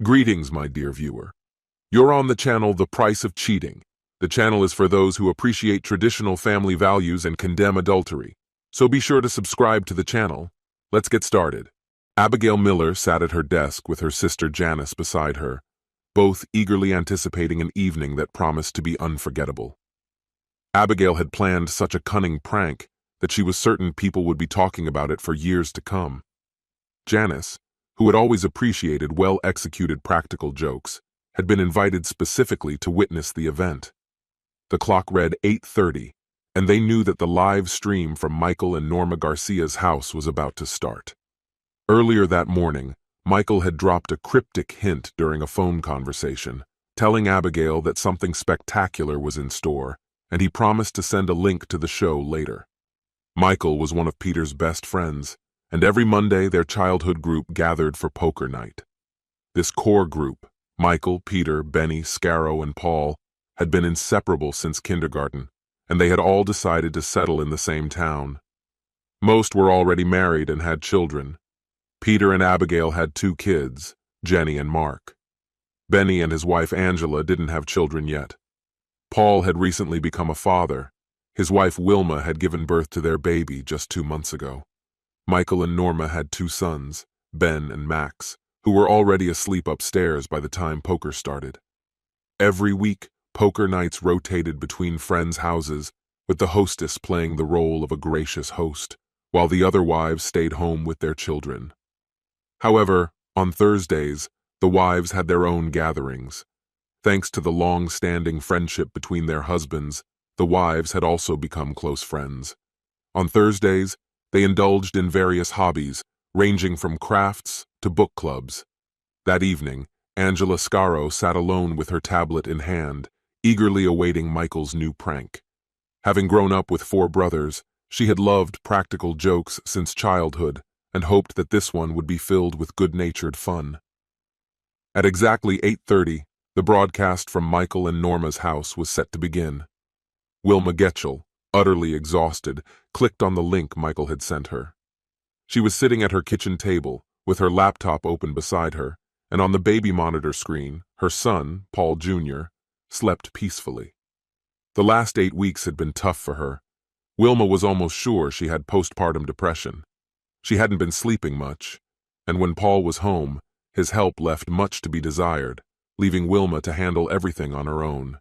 Greetings, my dear viewer. You're on the channel The Price of Cheating. The channel is for those who appreciate traditional family values and condemn adultery. So be sure to subscribe to the channel. Let's get started. Abigail Miller sat at her desk with her sister Janice beside her, both eagerly anticipating an evening that promised to be unforgettable. Abigail had planned such a cunning prank that she was certain people would be talking about it for years to come. Janice, who had always appreciated well-executed practical jokes, had been invited specifically to witness the event. The clock read 8:30, and they knew that the live stream from Michael and Norma Garcia's house was about to start. Earlier that morning, Michael had dropped a cryptic hint during a phone conversation, telling Abigail that something spectacular was in store, and he promised to send a link to the show later. Michael was one of Peter's best friends, and every Monday their childhood group gathered for poker night. This core group, Michael, Peter, Benny, Scarrow, and Paul, had been inseparable since kindergarten, and they had all decided to settle in the same town. Most were already married and had children. Peter and Abigail had 2 kids, Jenny and Mark. Benny and his wife Angela didn't have children yet. Paul had recently become a father. His wife Wilma had given birth to their baby just 2 months ago. Michael and Norma had 2 sons, Ben and Max, who were already asleep upstairs by the time poker started. Every week, poker nights rotated between friends' houses, with the hostess playing the role of a gracious host, while the other wives stayed home with their children. However, on Thursdays, the wives had their own gatherings. Thanks to the long-standing friendship between their husbands, the wives had also become close friends. On Thursdays, they indulged in various hobbies, ranging from crafts to book clubs. That evening, Angela Scarrow sat alone with her tablet in hand, eagerly awaiting Michael's new prank. Having grown up with 4 brothers, she had loved practical jokes since childhood and hoped that this one would be filled with good-natured fun. At exactly 8:30, the broadcast from Michael and Norma's house was set to begin. Wilma Getchell, utterly exhausted, clicked on the link Michael had sent her. She was sitting at her kitchen table, with her laptop open beside her, and on the baby monitor screen, her son, Paul Jr., slept peacefully. The last 8 weeks had been tough for her. Wilma was almost sure she had postpartum depression. She hadn't been sleeping much, and when Paul was home, his help left much to be desired, leaving Wilma to handle everything on her own.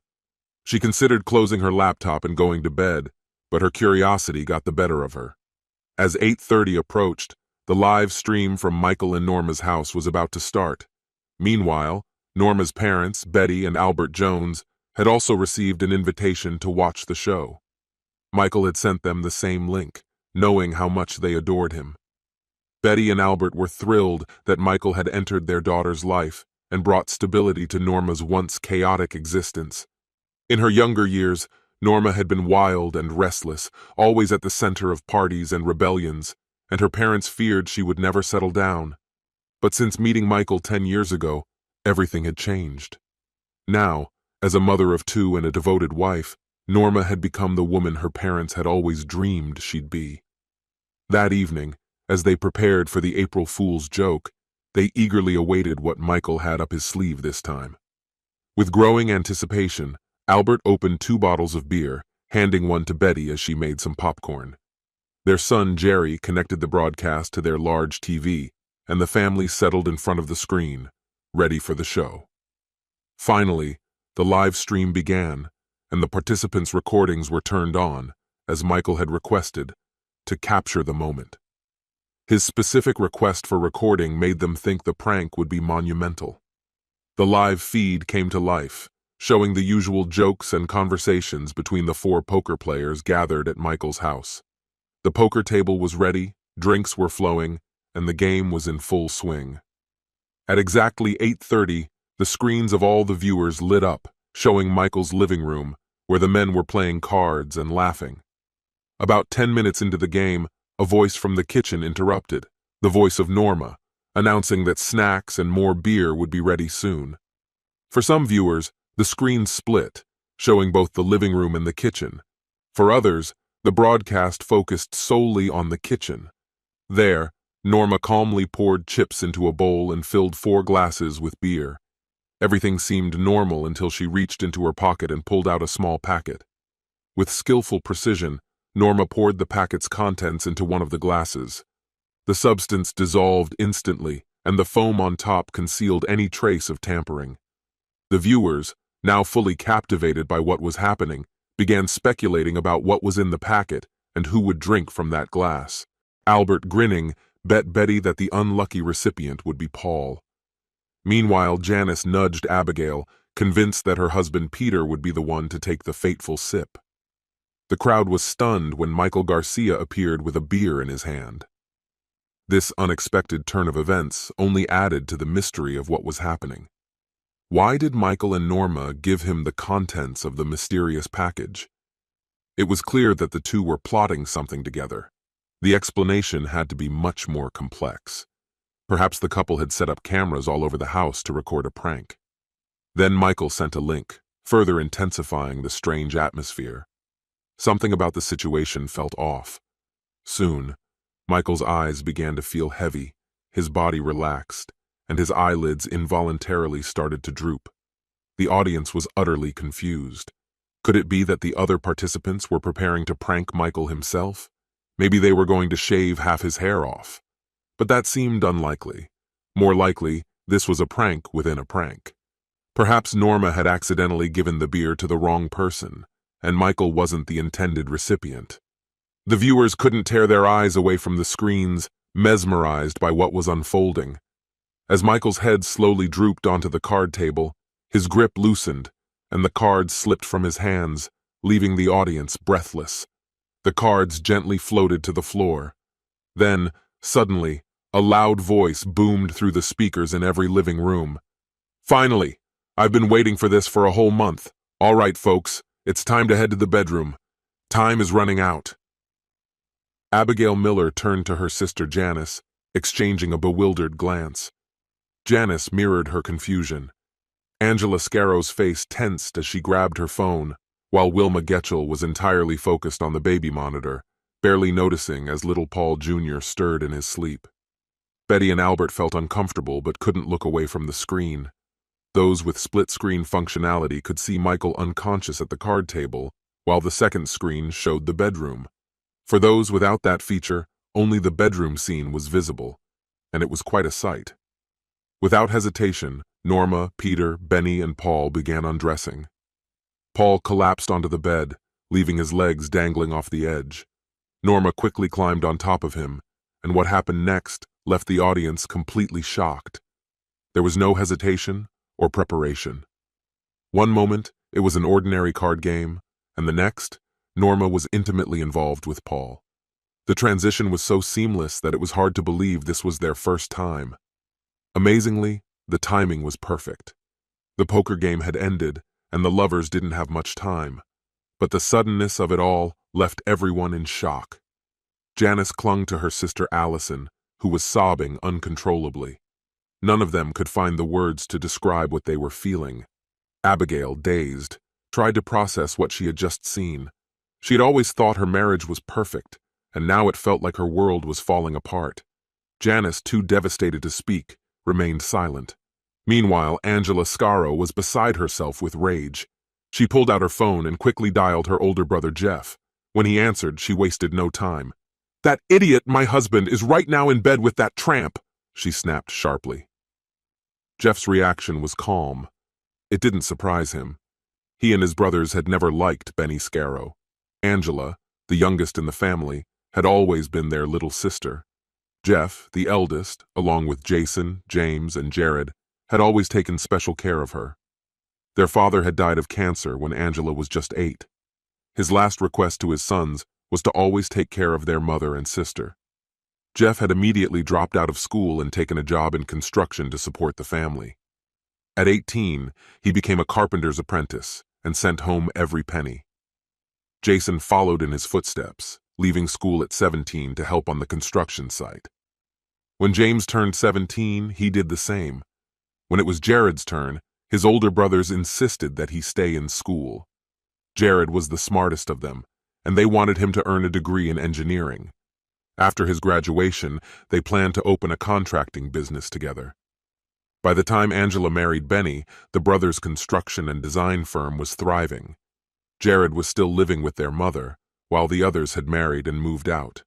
She considered closing her laptop and going to bed, but her curiosity got the better of her. As 8:30 approached, the live stream from Michael and Norma's house was about to start. Meanwhile, Norma's parents, Betty and Albert Jones, had also received an invitation to watch the show. Michael had sent them the same link, knowing how much they adored him. Betty and Albert were thrilled that Michael had entered their daughter's life and brought stability to Norma's once chaotic existence. In her younger years, Norma had been wild and restless, always at the center of parties and rebellions, and her parents feared she would never settle down. But since meeting Michael 10 years ago, everything had changed. Now, as a mother of 2 and a devoted wife, Norma had become the woman her parents had always dreamed she'd be. That evening, as they prepared for the April Fool's joke, they eagerly awaited what Michael had up his sleeve this time. With growing anticipation, Albert opened 2 bottles of beer, handing one to Betty as she made some popcorn. Their son Jerry connected the broadcast to their large TV, and the family settled in front of the screen, ready for the show. Finally, the live stream began, and the participants' recordings were turned on, as Michael had requested, to capture the moment. His specific request for recording made them think the prank would be monumental. The live feed came to life, showing the usual jokes and conversations between the 4 poker players gathered at Michael's house. The poker table was ready, drinks were flowing, and the game was in full swing. At exactly 8:30, the screens of all the viewers lit up, showing Michael's living room, where the men were playing cards and laughing. About 10 minutes into the game, a voice from the kitchen interrupted, the voice of Norma, announcing that snacks and more beer would be ready soon. For some viewers, the screen split, showing both the living room and the kitchen. For others, the broadcast focused solely on the kitchen. There, Norma calmly poured chips into a bowl and filled 4 glasses with beer. Everything seemed normal until she reached into her pocket and pulled out a small packet. With skillful precision, Norma poured the packet's contents into one of the glasses. The substance dissolved instantly, and the foam on top concealed any trace of tampering. The viewers, now fully captivated by what was happening, began speculating about what was in the packet and who would drink from that glass. Albert, grinning, bet Betty that the unlucky recipient would be Paul. Meanwhile, Janice nudged Abigail, convinced that her husband Peter would be the one to take the fateful sip. The crowd was stunned when Michael Garcia appeared with a beer in his hand. This unexpected turn of events only added to the mystery of what was happening. Why did Michael and Norma give him the contents of the mysterious package? It was clear that the two were plotting something together. The explanation had to be much more complex. Perhaps the couple had set up cameras all over the house to record a prank. Then Michael sent a link, further intensifying the strange atmosphere. Something about the situation felt off. Soon, Michael's eyes began to feel heavy, his body relaxed, and his eyelids involuntarily started to droop. The audience was utterly confused. Could it be that the other participants were preparing to prank Michael himself? Maybe they were going to shave half his hair off. But that seemed unlikely. More likely, this was a prank within a prank. Perhaps Norma had accidentally given the beer to the wrong person, and Michael wasn't the intended recipient. The viewers couldn't tear their eyes away from the screens, mesmerized by what was unfolding. As Michael's head slowly drooped onto the card table, his grip loosened, and the cards slipped from his hands, leaving the audience breathless. The cards gently floated to the floor. Then, suddenly, a loud voice boomed through the speakers in every living room. "Finally! I've been waiting for this for a whole month. All right, folks, it's time to head to the bedroom. Time is running out." Abigail Miller turned to her sister Janice, exchanging a bewildered glance. Janice mirrored her confusion. Angela Scarrow's face tensed as she grabbed her phone, while Wilma Getchell was entirely focused on the baby monitor, barely noticing as little Paul Jr. stirred in his sleep. Betty and Albert felt uncomfortable but couldn't look away from the screen. Those with split-screen functionality could see Michael unconscious at the card table, while the second screen showed the bedroom. For those without that feature, only the bedroom scene was visible, and it was quite a sight. Without hesitation, Norma, Peter, Benny, and Paul began undressing. Paul collapsed onto the bed, leaving his legs dangling off the edge. Norma quickly climbed on top of him, and what happened next left the audience completely shocked. There was no hesitation or preparation. One moment, it was an ordinary card game, and the next, Norma was intimately involved with Paul. The transition was so seamless that it was hard to believe this was their first time. Amazingly, the timing was perfect. The poker game had ended, and the lovers didn't have much time. But the suddenness of it all left everyone in shock. Janice clung to her sister Allison, who was sobbing uncontrollably. None of them could find the words to describe what they were feeling. Abigail, dazed, tried to process what she had just seen. She had always thought her marriage was perfect, and now it felt like her world was falling apart. Janice, too devastated to speak, remained silent. Meanwhile, Angela Scarrow was beside herself with rage. She pulled out her phone and quickly dialed her older brother Jeff. When he answered, she wasted no time. "That idiot, my husband, is right now in bed with that tramp," she snapped sharply. Jeff's reaction was calm. It didn't surprise him. He and his brothers had never liked Benny Scarrow. Angela, the youngest in the family, had always been their little sister. Jeff, the eldest, along with Jason, James, and Jared, had always taken special care of her. Their father had died of cancer when Angela was just 8. His last request to his sons was to always take care of their mother and sister. Jeff had immediately dropped out of school and taken a job in construction to support the family. At 18, he became a carpenter's apprentice and sent home every penny. Jason followed in his footsteps, leaving school at 17 to help on the construction site. When James turned 17, he did the same. When it was Jared's turn, his older brothers insisted that he stay in school. Jared was the smartest of them, and they wanted him to earn a degree in engineering. After his graduation, they planned to open a contracting business together. By the time Angela married Benny, the brothers' construction and design firm was thriving. Jared was still living with their mother, while the others had married and moved out.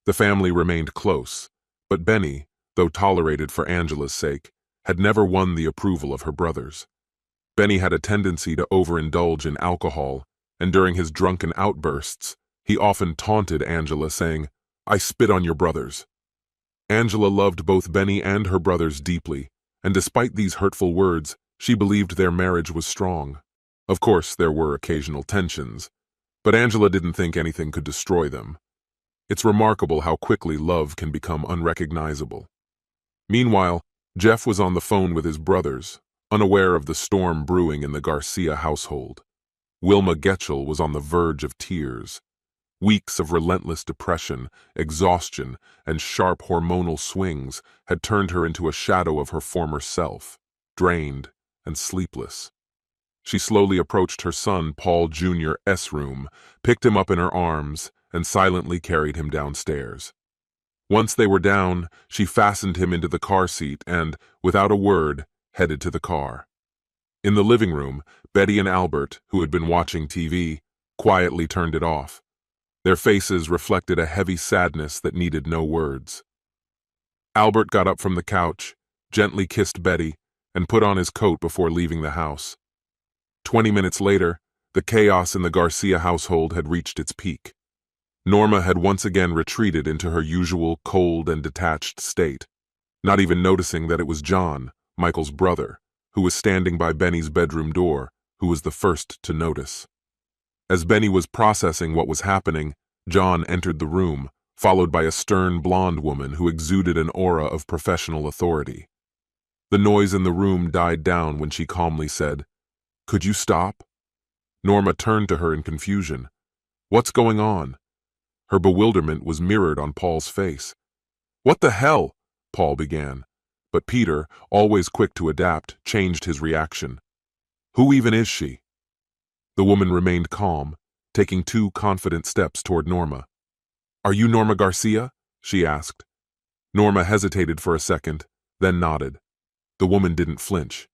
The family remained close, but Benny, though tolerated for Angela's sake, had never won the approval of her brothers. Benny had a tendency to overindulge in alcohol, and during his drunken outbursts, he often taunted Angela, saying, "I spit on your brothers." Angela loved both Benny and her brothers deeply, and despite these hurtful words, she believed their marriage was strong. Of course, there were occasional tensions, but Angela didn't think anything could destroy them. It's remarkable how quickly love can become unrecognizable. Meanwhile, Jeff was on the phone with his brothers, unaware of the storm brewing in the Garcia household. Wilma Getchell was on the verge of tears. Weeks of relentless depression, exhaustion, and sharp hormonal swings had turned her into a shadow of her former self, drained and sleepless. She slowly approached her son Paul Jr.'s room, picked him up in her arms, and silently carried him downstairs. Once they were down, she fastened him into the car seat and, without a word, headed to the car. In the living room, Betty and Albert, who had been watching TV, quietly turned it off. Their faces reflected a heavy sadness that needed no words. Albert got up from the couch, gently kissed Betty, and put on his coat before leaving the house. 20 minutes later, the chaos in the Garcia household had reached its peak. Norma had once again retreated into her usual cold and detached state, not even noticing that it was John, Michael's brother, who was standing by Benny's bedroom door, who was the first to notice. As Benny was processing what was happening, John entered the room, followed by a stern blonde woman who exuded an aura of professional authority. The noise in the room died down when she calmly said, "Could you stop?" Norma turned to her in confusion. "What's going on?" Her bewilderment was mirrored on Paul's face. "What the hell?" Paul began, but Peter, always quick to adapt, changed his reaction. "Who even is she?" The woman remained calm, taking 2 confident steps toward Norma. "Are you Norma Garcia?" she asked. Norma hesitated for a second, then nodded. The woman didn't flinch.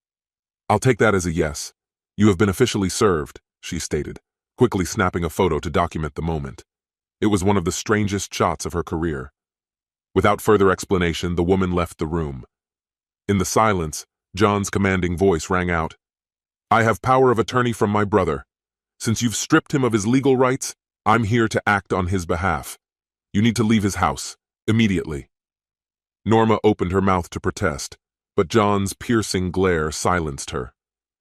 "I'll take that as a yes. You have been officially served," she stated, quickly snapping a photo to document the moment. It was one of the strangest shots of her career. Without further explanation, the woman left the room. In the silence, John's commanding voice rang out, "I have power of attorney from my brother. Since you've stripped him of his legal rights, I'm here to act on his behalf. You need to leave his house, immediately." Norma opened her mouth to protest, but John's piercing glare silenced her.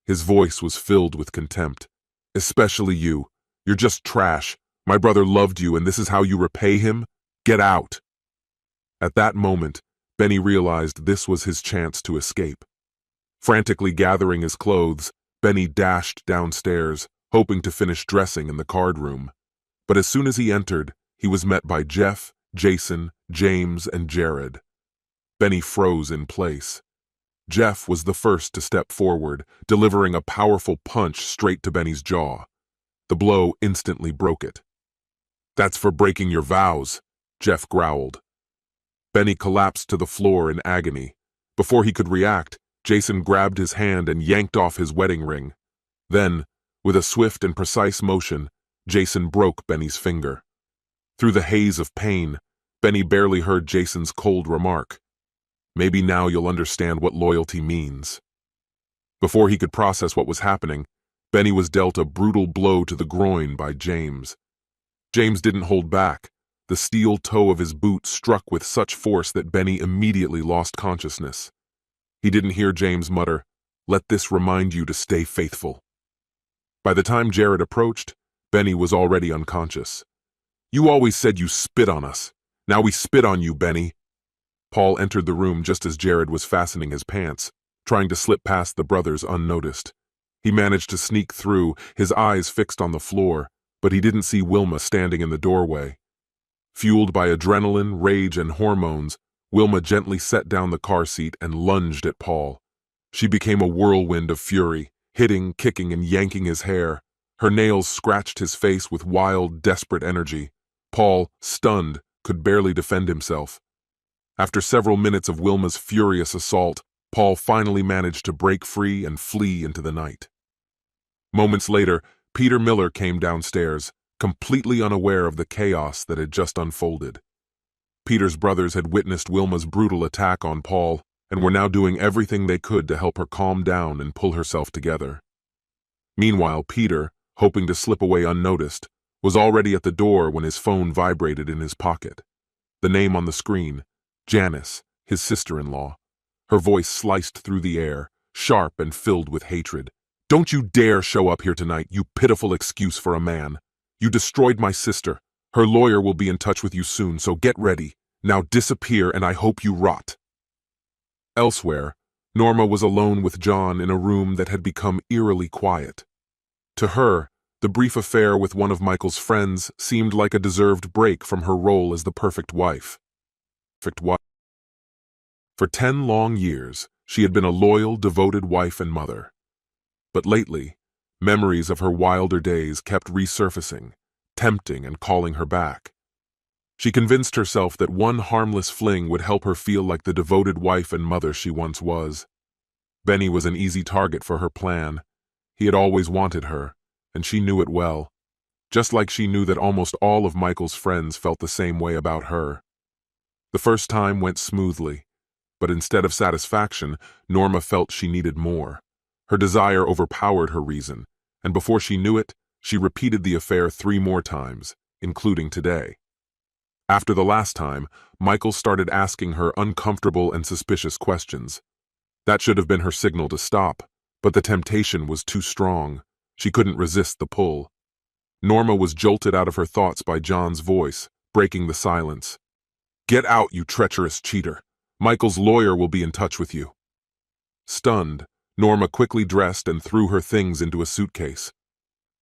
His voice was filled with contempt. "Especially you. You're just trash. My brother loved you, and this is how you repay him? Get out." At that moment, Benny realized this was his chance to escape. Frantically gathering his clothes, Benny dashed downstairs, hoping to finish dressing in the card room. But as soon as he entered, he was met by Jeff, Jason, James, and Jared. Benny froze in place. Jeff was the first to step forward, delivering a powerful punch straight to Benny's jaw. The blow instantly broke it. "That's for breaking your vows," Jeff growled. Benny collapsed to the floor in agony. Before he could react, Jason grabbed his hand and yanked off his wedding ring. Then, with a swift and precise motion, Jason broke Benny's finger. Through the haze of pain, Benny barely heard Jason's cold remark, "Maybe now you'll understand what loyalty means." Before he could process what was happening, Benny was dealt a brutal blow to the groin by James. James didn't hold back. The steel toe of his boot struck with such force that Benny immediately lost consciousness. He didn't hear James mutter, "Let this remind you to stay faithful." By the time Jared approached, Benny was already unconscious. "You always said you spit on us. Now we spit on you, Benny." Paul entered the room just as Jared was fastening his pants, trying to slip past the brothers unnoticed. He managed to sneak through, his eyes fixed on the floor, but he didn't see Wilma standing in the doorway. Fueled by adrenaline, rage, and hormones, Wilma gently set down the car seat and lunged at Paul. She became a whirlwind of fury, hitting, kicking, and yanking his hair. Her nails scratched his face with wild, desperate energy. Paul, stunned, could barely defend himself. After several minutes of Wilma's furious assault, Paul finally managed to break free and flee into the night. Moments later, Peter Miller came downstairs, completely unaware of the chaos that had just unfolded. Peter's brothers had witnessed Wilma's brutal attack on Paul and were now doing everything they could to help her calm down and pull herself together. Meanwhile, Peter, hoping to slip away unnoticed, was already at the door when his phone vibrated in his pocket. The name on the screen, Janice, his sister-in-law. Her voice sliced through the air, sharp and filled with hatred. "Don't you dare show up here tonight, you pitiful excuse for a man. You destroyed my sister. Her lawyer will be in touch with you soon, so get ready. Now disappear and I hope you rot." Elsewhere, Norma was alone with John in a room that had become eerily quiet. To her, the brief affair with one of Michael's friends seemed like a deserved break from her role as the perfect wife. For 10 long years, she had been a loyal, devoted wife and mother. But lately, memories of her wilder days kept resurfacing, tempting and calling her back. She convinced herself that one harmless fling would help her feel like the devoted wife and mother she once was. Benny was an easy target for her plan. He had always wanted her, and she knew it well, just like she knew that almost all of Michael's friends felt the same way about her. The first time went smoothly, but instead of satisfaction, Norma felt she needed more. Her desire overpowered her reason, and before she knew it, she repeated the affair 3 more times, including today. After the last time, Michael started asking her uncomfortable and suspicious questions. That should have been her signal to stop, but the temptation was too strong. She couldn't resist the pull. Norma was jolted out of her thoughts by John's voice, breaking the silence. "Get out, you treacherous cheater. Michael's lawyer will be in touch with you." Stunned, Norma quickly dressed and threw her things into a suitcase.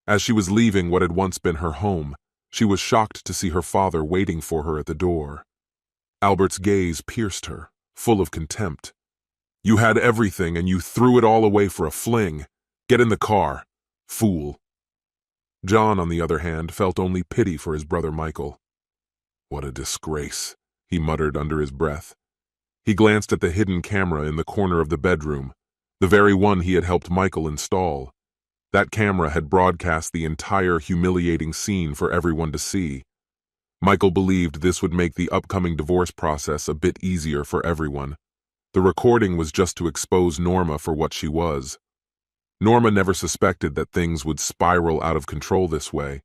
As she was leaving what had once been her home, she was shocked to see her father waiting for her at the door. Albert's gaze pierced her, full of contempt. "You had everything and you threw it all away for a fling. Get in the car, fool." John, on the other hand, felt only pity for his brother Michael. "What a disgrace," he muttered under his breath. He glanced at the hidden camera in the corner of the bedroom, the very one he had helped Michael install. That camera had broadcast the entire humiliating scene for everyone to see. Michael believed this would make the upcoming divorce process a bit easier for everyone. The recording was just to expose Norma for what she was. Norma never suspected that things would spiral out of control this way.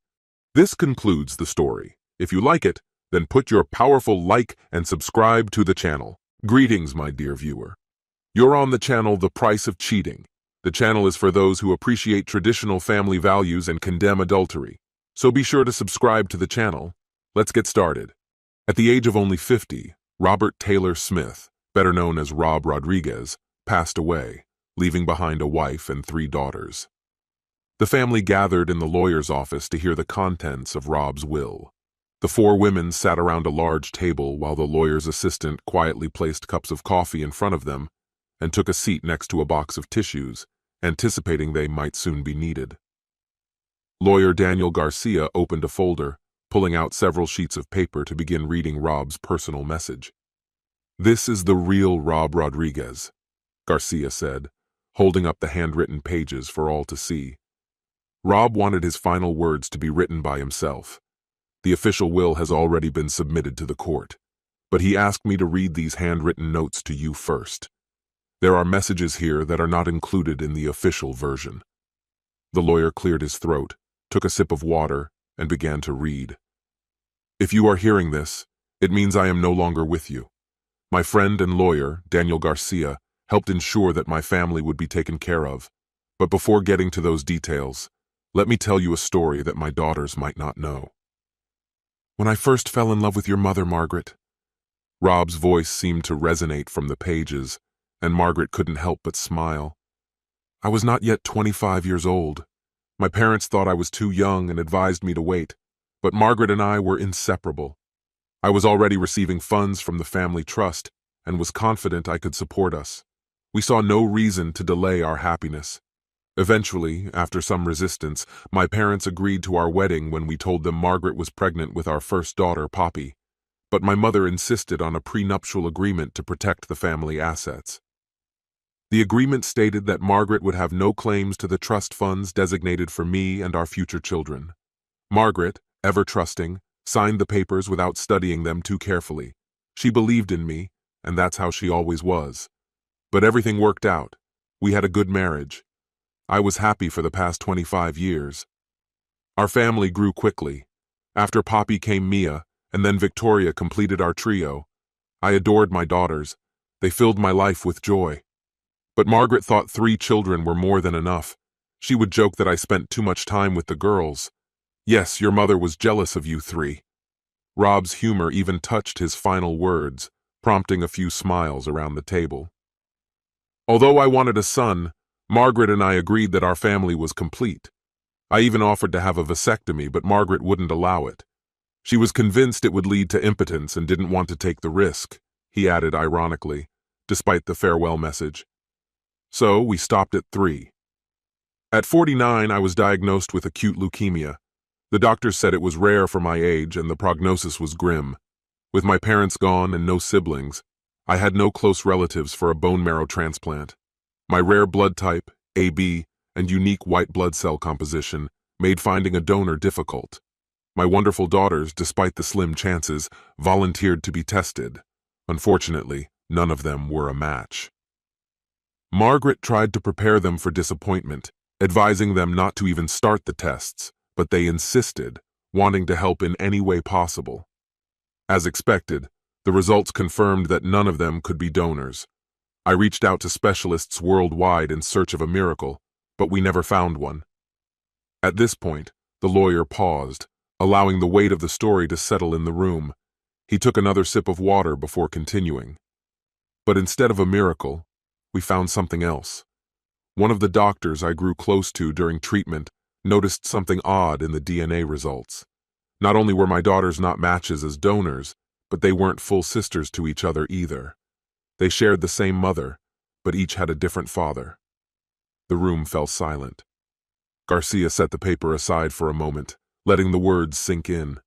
This concludes the story. If you like it, then put your powerful like and subscribe to the channel. Greetings, my dear viewer. You're on the channel The Price of Cheating. The channel is for those who appreciate traditional family values and condemn adultery. So be sure to subscribe to the channel. Let's get started. At the age of only 50, Robert Taylor Smith, better known as Rob Rodriguez, passed away, leaving behind a wife and 3 daughters. The family gathered in the lawyer's office to hear the contents of Rob's will. The 4 women sat around a large table while the lawyer's assistant quietly placed cups of coffee in front of them and took a seat next to a box of tissues, anticipating they might soon be needed. Lawyer Daniel Garcia opened a folder, pulling out several sheets of paper to begin reading Rob's personal message. "This is the real Rob Rodriguez," Garcia said, holding up the handwritten pages for all to see. Rob wanted his final words to be written by himself. The official will has already been submitted to the court, but he asked me to read these handwritten notes to you first. There are messages here that are not included in the official version. The lawyer cleared his throat, took a sip of water, and began to read. "If you are hearing this, it means I am no longer with you. My friend and lawyer, Daniel Garcia, helped ensure that my family would be taken care of. But before getting to those details, let me tell you a story that my daughters might not know. When I first fell in love with your mother, Margaret." Rob's voice seemed to resonate from the pages, and Margaret couldn't help but smile. "I was not yet 25 years old. My parents thought I was too young and advised me to wait, but Margaret and I were inseparable. I was already receiving funds from the family trust and was confident I could support us. We saw no reason to delay our happiness. Eventually, after some resistance, my parents agreed to our wedding when we told them Margaret was pregnant with our first daughter, Poppy. but my mother insisted on a prenuptial agreement to protect the family assets. The agreement stated that Margaret would have no claims to the trust funds designated for me and our future children. Margaret, ever trusting, signed the papers without studying them too carefully. She believed in me, and that's how she always was. But everything worked out. We had a good marriage. I was happy for the past 25 years. Our family grew quickly. After Poppy came Mia, and then Victoria completed our trio. I adored my daughters. They filled my life with joy. But Margaret thought 3 children were more than enough. She would joke that I spent too much time with the girls. Yes, your mother was jealous of you 3. Rob's humor even touched his final words, prompting a few smiles around the table. Although I wanted a son, Margaret and I agreed that our family was complete. I even offered to have a vasectomy, but Margaret wouldn't allow it. She was convinced it would lead to impotence and didn't want to take the risk, he added ironically, despite the farewell message. So we stopped at 3. At 49, I was diagnosed with acute leukemia. The doctors said it was rare for my age and the prognosis was grim. With my parents gone and no siblings, I had no close relatives for a bone marrow transplant. My rare blood type, AB, and unique white blood cell composition made finding a donor difficult. My wonderful daughters, despite the slim chances, volunteered to be tested. Unfortunately, none of them were a match. Margaret tried to prepare them for disappointment, advising them not to even start the tests, but they insisted, wanting to help in any way possible. As expected, the results confirmed that none of them could be donors. I reached out to specialists worldwide in search of a miracle, but we never found one. At this point, the lawyer paused, allowing the weight of the story to settle in the room. He took another sip of water before continuing. But instead of a miracle, we found something else. One of the doctors I grew close to during treatment noticed something odd in the DNA results. Not only were my daughters not matches as donors, but they weren't full sisters to each other either. They shared the same mother, but each had a different father. The room fell silent. Garcia set the paper aside for a moment, letting the words sink in.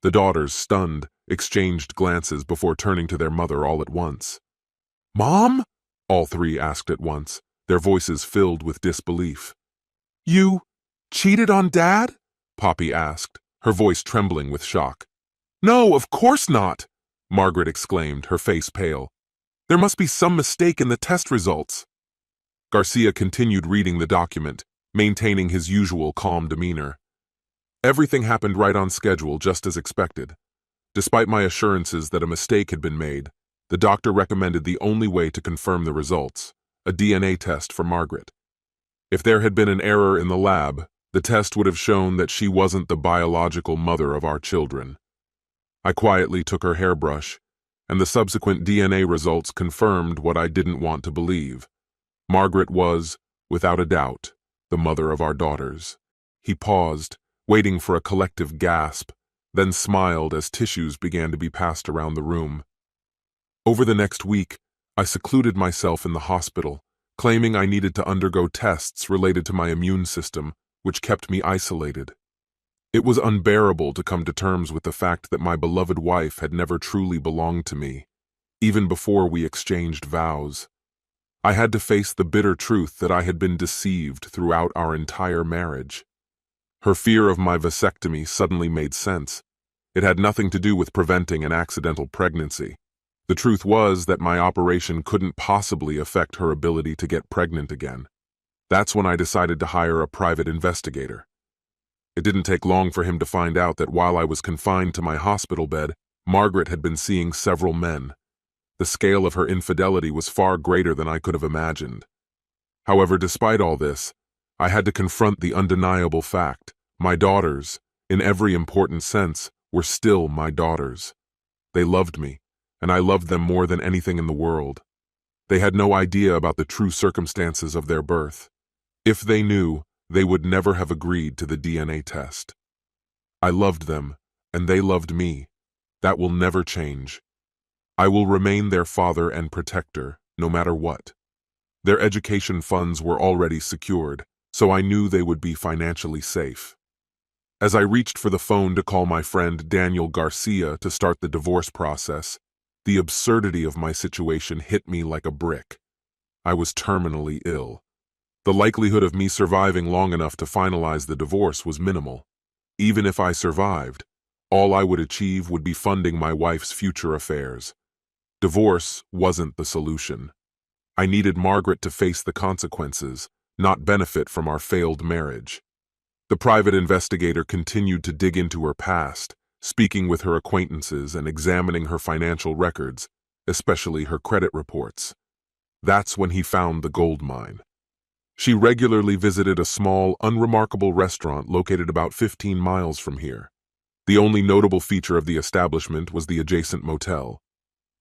The daughters, stunned, exchanged glances before turning to their mother all at once. "Mom?" all 3 asked at once, their voices filled with disbelief. "You cheated on Dad?" Poppy asked, her voice trembling with shock. "No, of course not," Margaret exclaimed, her face pale. "There must be some mistake in the test results." Garcia continued reading the document, maintaining his usual calm demeanor. Everything happened right on schedule, just as expected. Despite my assurances that a mistake had been made, the doctor recommended the only way to confirm the results, a DNA test for Margaret. If there had been an error in the lab, the test would have shown that she wasn't the biological mother of our children. I quietly took her hairbrush, and the subsequent DNA results confirmed what I didn't want to believe. Margaret was, without a doubt, the mother of our daughters. He paused, waiting for a collective gasp, then smiled as tissues began to be passed around the room. Over the next week, I secluded myself in the hospital, claiming I needed to undergo tests related to my immune system, which kept me isolated. It was unbearable to come to terms with the fact that my beloved wife had never truly belonged to me, even before we exchanged vows. I had to face the bitter truth that I had been deceived throughout our entire marriage. Her fear of my vasectomy suddenly made sense. It had nothing to do with preventing an accidental pregnancy. The truth was that my operation couldn't possibly affect her ability to get pregnant again. That's when I decided to hire a private investigator. It didn't take long for him to find out that while I was confined to my hospital bed, Margaret had been seeing several men. The scale of her infidelity was far greater than I could have imagined. However, despite all this, I had to confront the undeniable fact. My daughters, in every important sense, were still my daughters. They loved me, and I loved them more than anything in the world. They had no idea about the true circumstances of their birth. If they knew, they would never have agreed to the DNA test. I loved them, and they loved me. That will never change. I will remain their father and protector, no matter what. Their education funds were already secured, so I knew they would be financially safe. As I reached for the phone to call my friend Daniel Garcia to start the divorce process, the absurdity of my situation hit me like a brick. I was terminally ill. The likelihood of me surviving long enough to finalize the divorce was minimal. Even if I survived, all I would achieve would be funding my wife's future affairs. Divorce wasn't the solution. I needed Margaret to face the consequences, not benefit from our failed marriage. The private investigator continued to dig into her past, speaking with her acquaintances and examining her financial records, especially her credit reports. That's when he found the gold mine. She regularly visited a small, unremarkable restaurant located about 15 miles from here. The only notable feature of the establishment was the adjacent motel.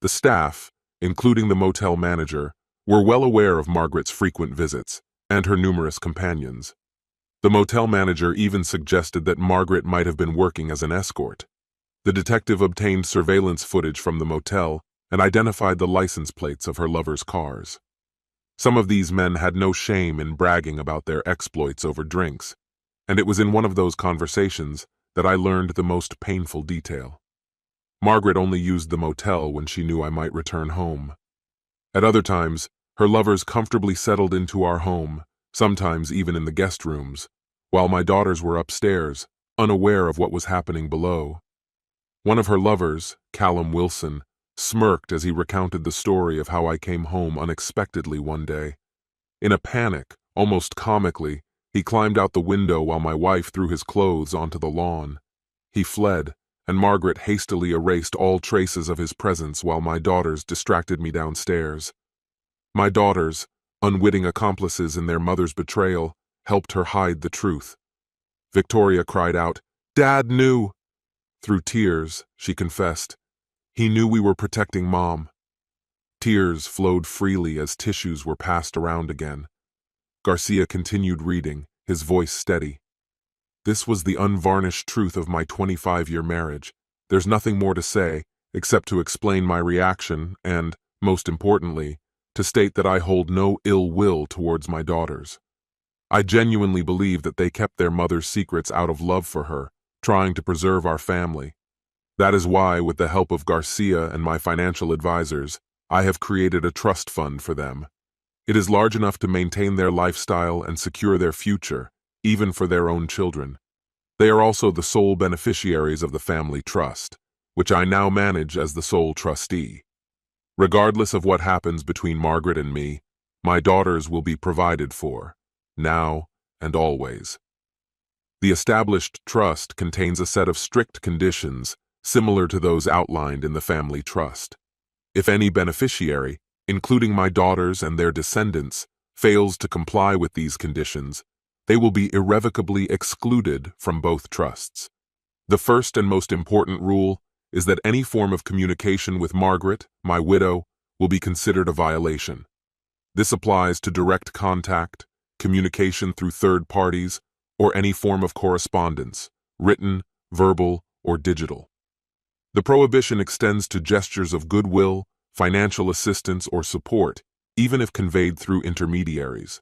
The staff, including the motel manager, were well aware of Margaret's frequent visits and her numerous companions. The motel manager even suggested that Margaret might have been working as an escort. The detective obtained surveillance footage from the motel and identified the license plates of her lovers' cars. Some of these men had no shame in bragging about their exploits over drinks, and it was in one of those conversations that I learned the most painful detail. Margaret only used the motel when she knew I might return home. At other times, her lovers comfortably settled into our home, sometimes even in the guest rooms, while my daughters were upstairs, unaware of what was happening below. One of her lovers, Callum Wilson, smirked as he recounted the story of how I came home unexpectedly one day. In a panic, almost comically, he climbed out the window while my wife threw his clothes onto the lawn. He fled, and Margaret hastily erased all traces of his presence while my daughters distracted me downstairs. My daughters, unwitting accomplices in their mother's betrayal, helped her hide the truth. Victoria cried out, "Dad knew!" Through tears, she confessed, "He knew we were protecting Mom." Tears flowed freely as tissues were passed around again. Garcia continued reading, his voice steady. "This was the unvarnished truth of my 25-year marriage. There's nothing more to say, except to explain my reaction and, most importantly, to state that I hold no ill will towards my daughters. I genuinely believe that they kept their mother's secrets out of love for her, trying to preserve our family. That is why, with the help of Garcia and my financial advisors, I have created a trust fund for them. It is large enough to maintain their lifestyle and secure their future, even for their own children. They are also the sole beneficiaries of the family trust, which I now manage as the sole trustee. Regardless of what happens between Margaret and me, my daughters will be provided for, now and always. The established trust contains a set of strict conditions similar to those outlined in the family trust. If any beneficiary, including my daughters and their descendants, fails to comply with these conditions, they will be irrevocably excluded from both trusts. The first and most important rule is that any form of communication with Margaret, my widow, will be considered a violation. This applies to direct contact, communication through third parties, or any form of correspondence, written, verbal, or digital. The prohibition extends to gestures of goodwill, financial assistance, or support, even if conveyed through intermediaries.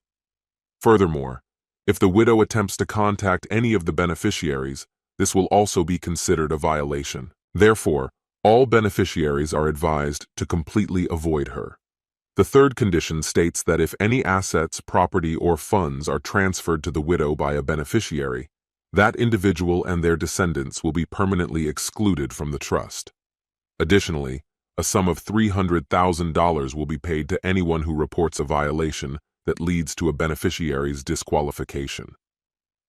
Furthermore, if the widow attempts to contact any of the beneficiaries, this will also be considered a violation. Therefore, all beneficiaries are advised to completely avoid her. The third condition states that if any assets, property, or funds are transferred to the widow by a beneficiary, that individual and their descendants will be permanently excluded from the trust. Additionally, a sum of $300,000 will be paid to anyone who reports a violation that leads to a beneficiary's disqualification.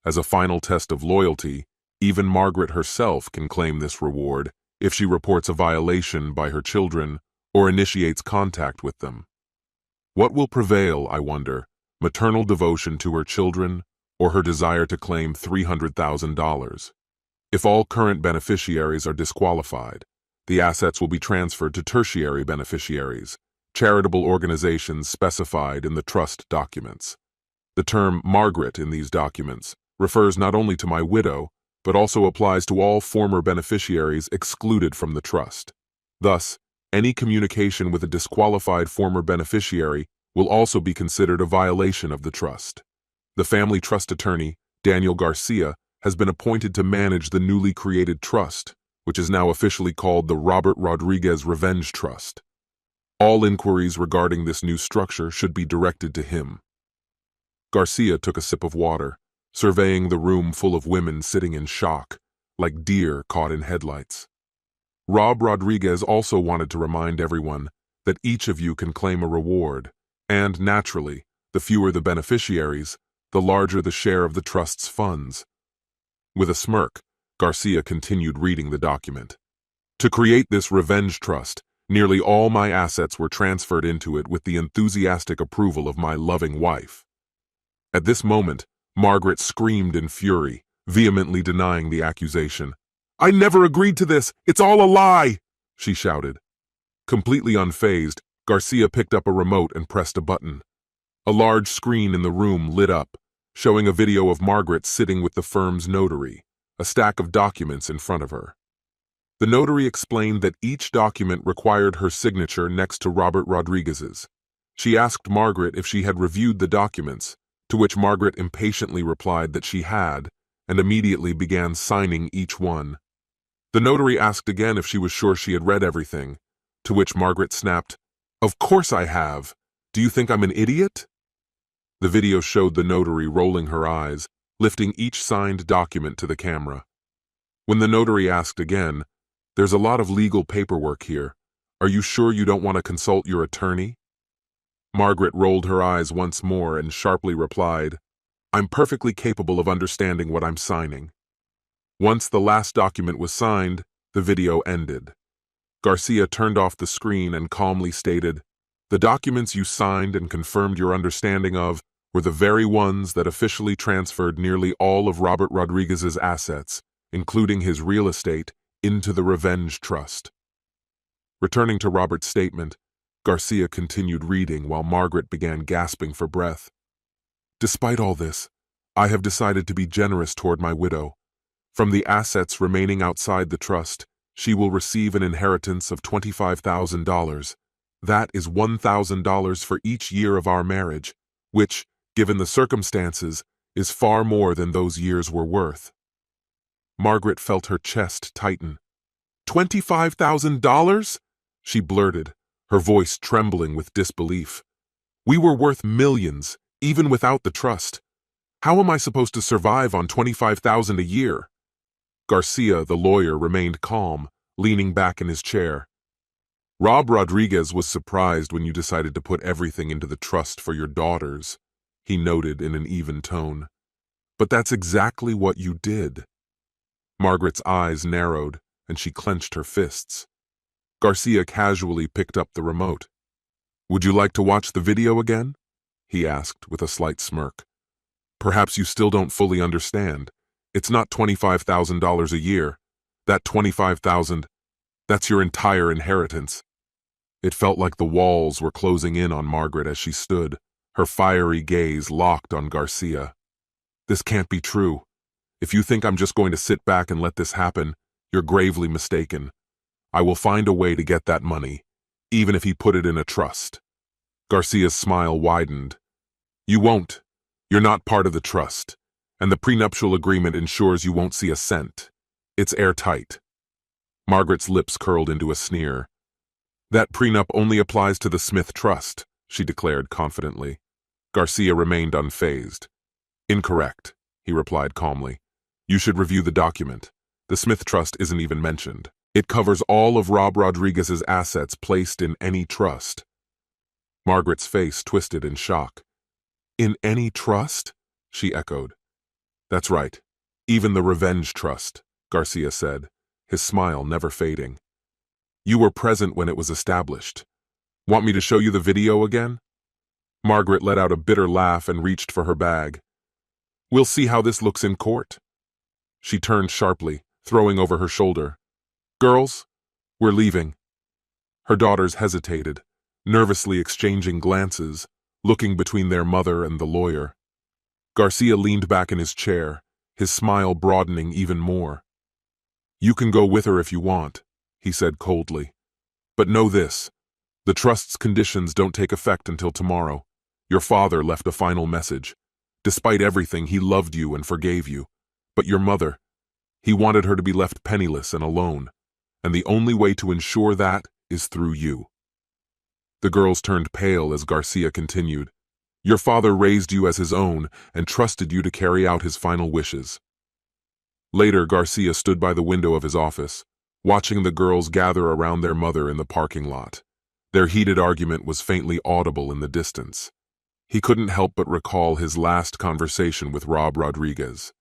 As a final test of loyalty, even Margaret herself can claim this reward if she reports a violation by her children or initiates contact with them. What will prevail, I wonder, maternal devotion to her children or her desire to claim $300,000? If all current beneficiaries are disqualified, the assets will be transferred to tertiary beneficiaries, charitable organizations specified in the trust documents. The term Margaret in these documents refers not only to my widow, but also applies to all former beneficiaries excluded from the trust. Thus, any communication with a disqualified former beneficiary will also be considered a violation of the trust. The family trust attorney, Daniel Garcia, has been appointed to manage the newly created trust, which is now officially called the Robert Rodriguez Revenge Trust. All inquiries regarding this new structure should be directed to him. Garcia took a sip of water, surveying the room full of women sitting in shock, like deer caught in headlights. Rob Rodriguez also wanted to remind everyone that each of you can claim a reward, and naturally, the fewer the beneficiaries, the larger the share of the trust's funds. With a smirk, Garcia continued reading the document. To create this revenge trust, nearly all my assets were transferred into it with the enthusiastic approval of my loving wife. At this moment, Margaret screamed in fury, vehemently denying the accusation. "I never agreed to this! It's all a lie!" she shouted. Completely unfazed, Garcia picked up a remote and pressed a button. A large screen in the room lit up, showing a video of Margaret sitting with the firm's notary, a stack of documents in front of her. The notary explained that each document required her signature next to Robert Rodriguez's. She asked Margaret if she had reviewed the documents, to which Margaret impatiently replied that she had, and immediately began signing each one. The notary asked again if she was sure she had read everything, to which Margaret snapped, "Of course I have. Do you think I'm an idiot?" The video showed the notary rolling her eyes, lifting each signed document to the camera. When the notary asked again, "There's a lot of legal paperwork here. Are you sure you don't want to consult your attorney?" Margaret rolled her eyes once more and sharply replied, "I'm perfectly capable of understanding what I'm signing." Once the last document was signed, the video ended. Garcia turned off the screen and calmly stated, "The documents you signed and confirmed your understanding of were the very ones that officially transferred nearly all of Robert Rodriguez's assets, including his real estate, into the Revenge Trust." Returning to Robert's statement, Garcia continued reading while Margaret began gasping for breath. "Despite all this, I have decided to be generous toward my widow. From the assets remaining outside the trust, she will receive an inheritance of $25,000. That is $1,000 for each year of our marriage, which, given the circumstances, is far more than those years were worth." Margaret felt her chest tighten. $25,000? She blurted, her voice trembling with disbelief. "We were worth millions, even without the trust. How am I supposed to survive on $25,000 a year?" Garcia, the lawyer, remained calm, leaning back in his chair. "Rob Rodriguez was surprised when you decided to put everything into the trust for your daughters," he noted in an even tone. "But that's exactly what you did." Margaret's eyes narrowed, and she clenched her fists. Garcia casually picked up the remote. "Would you like to watch the video again?" he asked with a slight smirk. "Perhaps you still don't fully understand. It's not $25,000 a year. That $25,000, that's your entire inheritance." It felt like the walls were closing in on Margaret as she stood, her fiery gaze locked on Garcia. "This can't be true. If you think I'm just going to sit back and let this happen, you're gravely mistaken. I will find a way to get that money, even if he put it in a trust." Garcia's smile widened. "You won't. You're not part of the trust, and the prenuptial agreement ensures you won't see a cent. It's airtight." Margaret's lips curled into a sneer. "That prenup only applies to the Smith Trust," she declared confidently. Garcia remained unfazed. "Incorrect," he replied calmly. "You should review the document. The Smith Trust isn't even mentioned. It covers all of Rob Rodriguez's assets placed in any trust." Margaret's face twisted in shock. "In any trust?" she echoed. "That's right. Even the Revenge Trust," Garcia said, his smile never fading. "You were present when it was established. Want me to show you the video again?" Margaret let out a bitter laugh and reached for her bag. "We'll see how this looks in court." She turned sharply, throwing over her shoulder, "Girls, we're leaving." Her daughters hesitated, nervously exchanging glances, looking between their mother and the lawyer. Garcia leaned back in his chair, his smile broadening even more. "You can go with her if you want," he said coldly. "But know this, the trust's conditions don't take effect until tomorrow. Your father left a final message. Despite everything, he loved you and forgave you. But your mother, he wanted her to be left penniless and alone, and the only way to ensure that is through you." The girls turned pale as Garcia continued. "Your father raised you as his own and trusted you to carry out his final wishes." Later, Garcia stood by the window of his office, watching the girls gather around their mother in the parking lot. Their heated argument was faintly audible in the distance. He couldn't help but recall his last conversation with Rob Rodriguez.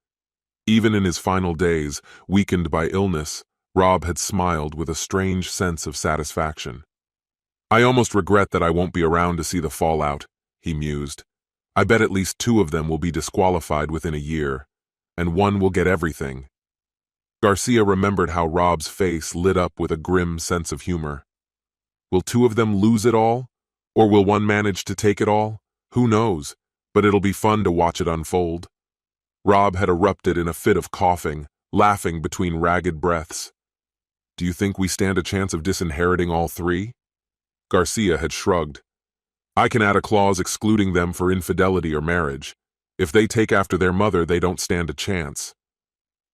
Even in his final days, weakened by illness, Rob had smiled with a strange sense of satisfaction. "I almost regret that I won't be around to see the fallout," he mused. "I bet at least 2 of them will be disqualified within a year, and 1 will get everything." Garcia remembered how Rob's face lit up with a grim sense of humor. Will 2 of them lose it all? Or will 1 manage to take it all? Who knows, but it'll be fun to watch it unfold. Rob had erupted in a fit of coughing, laughing between ragged breaths. "Do you think we stand a chance of disinheriting all 3? Garcia had shrugged. "I can add a clause excluding them for infidelity or marriage. If they take after their mother, they don't stand a chance."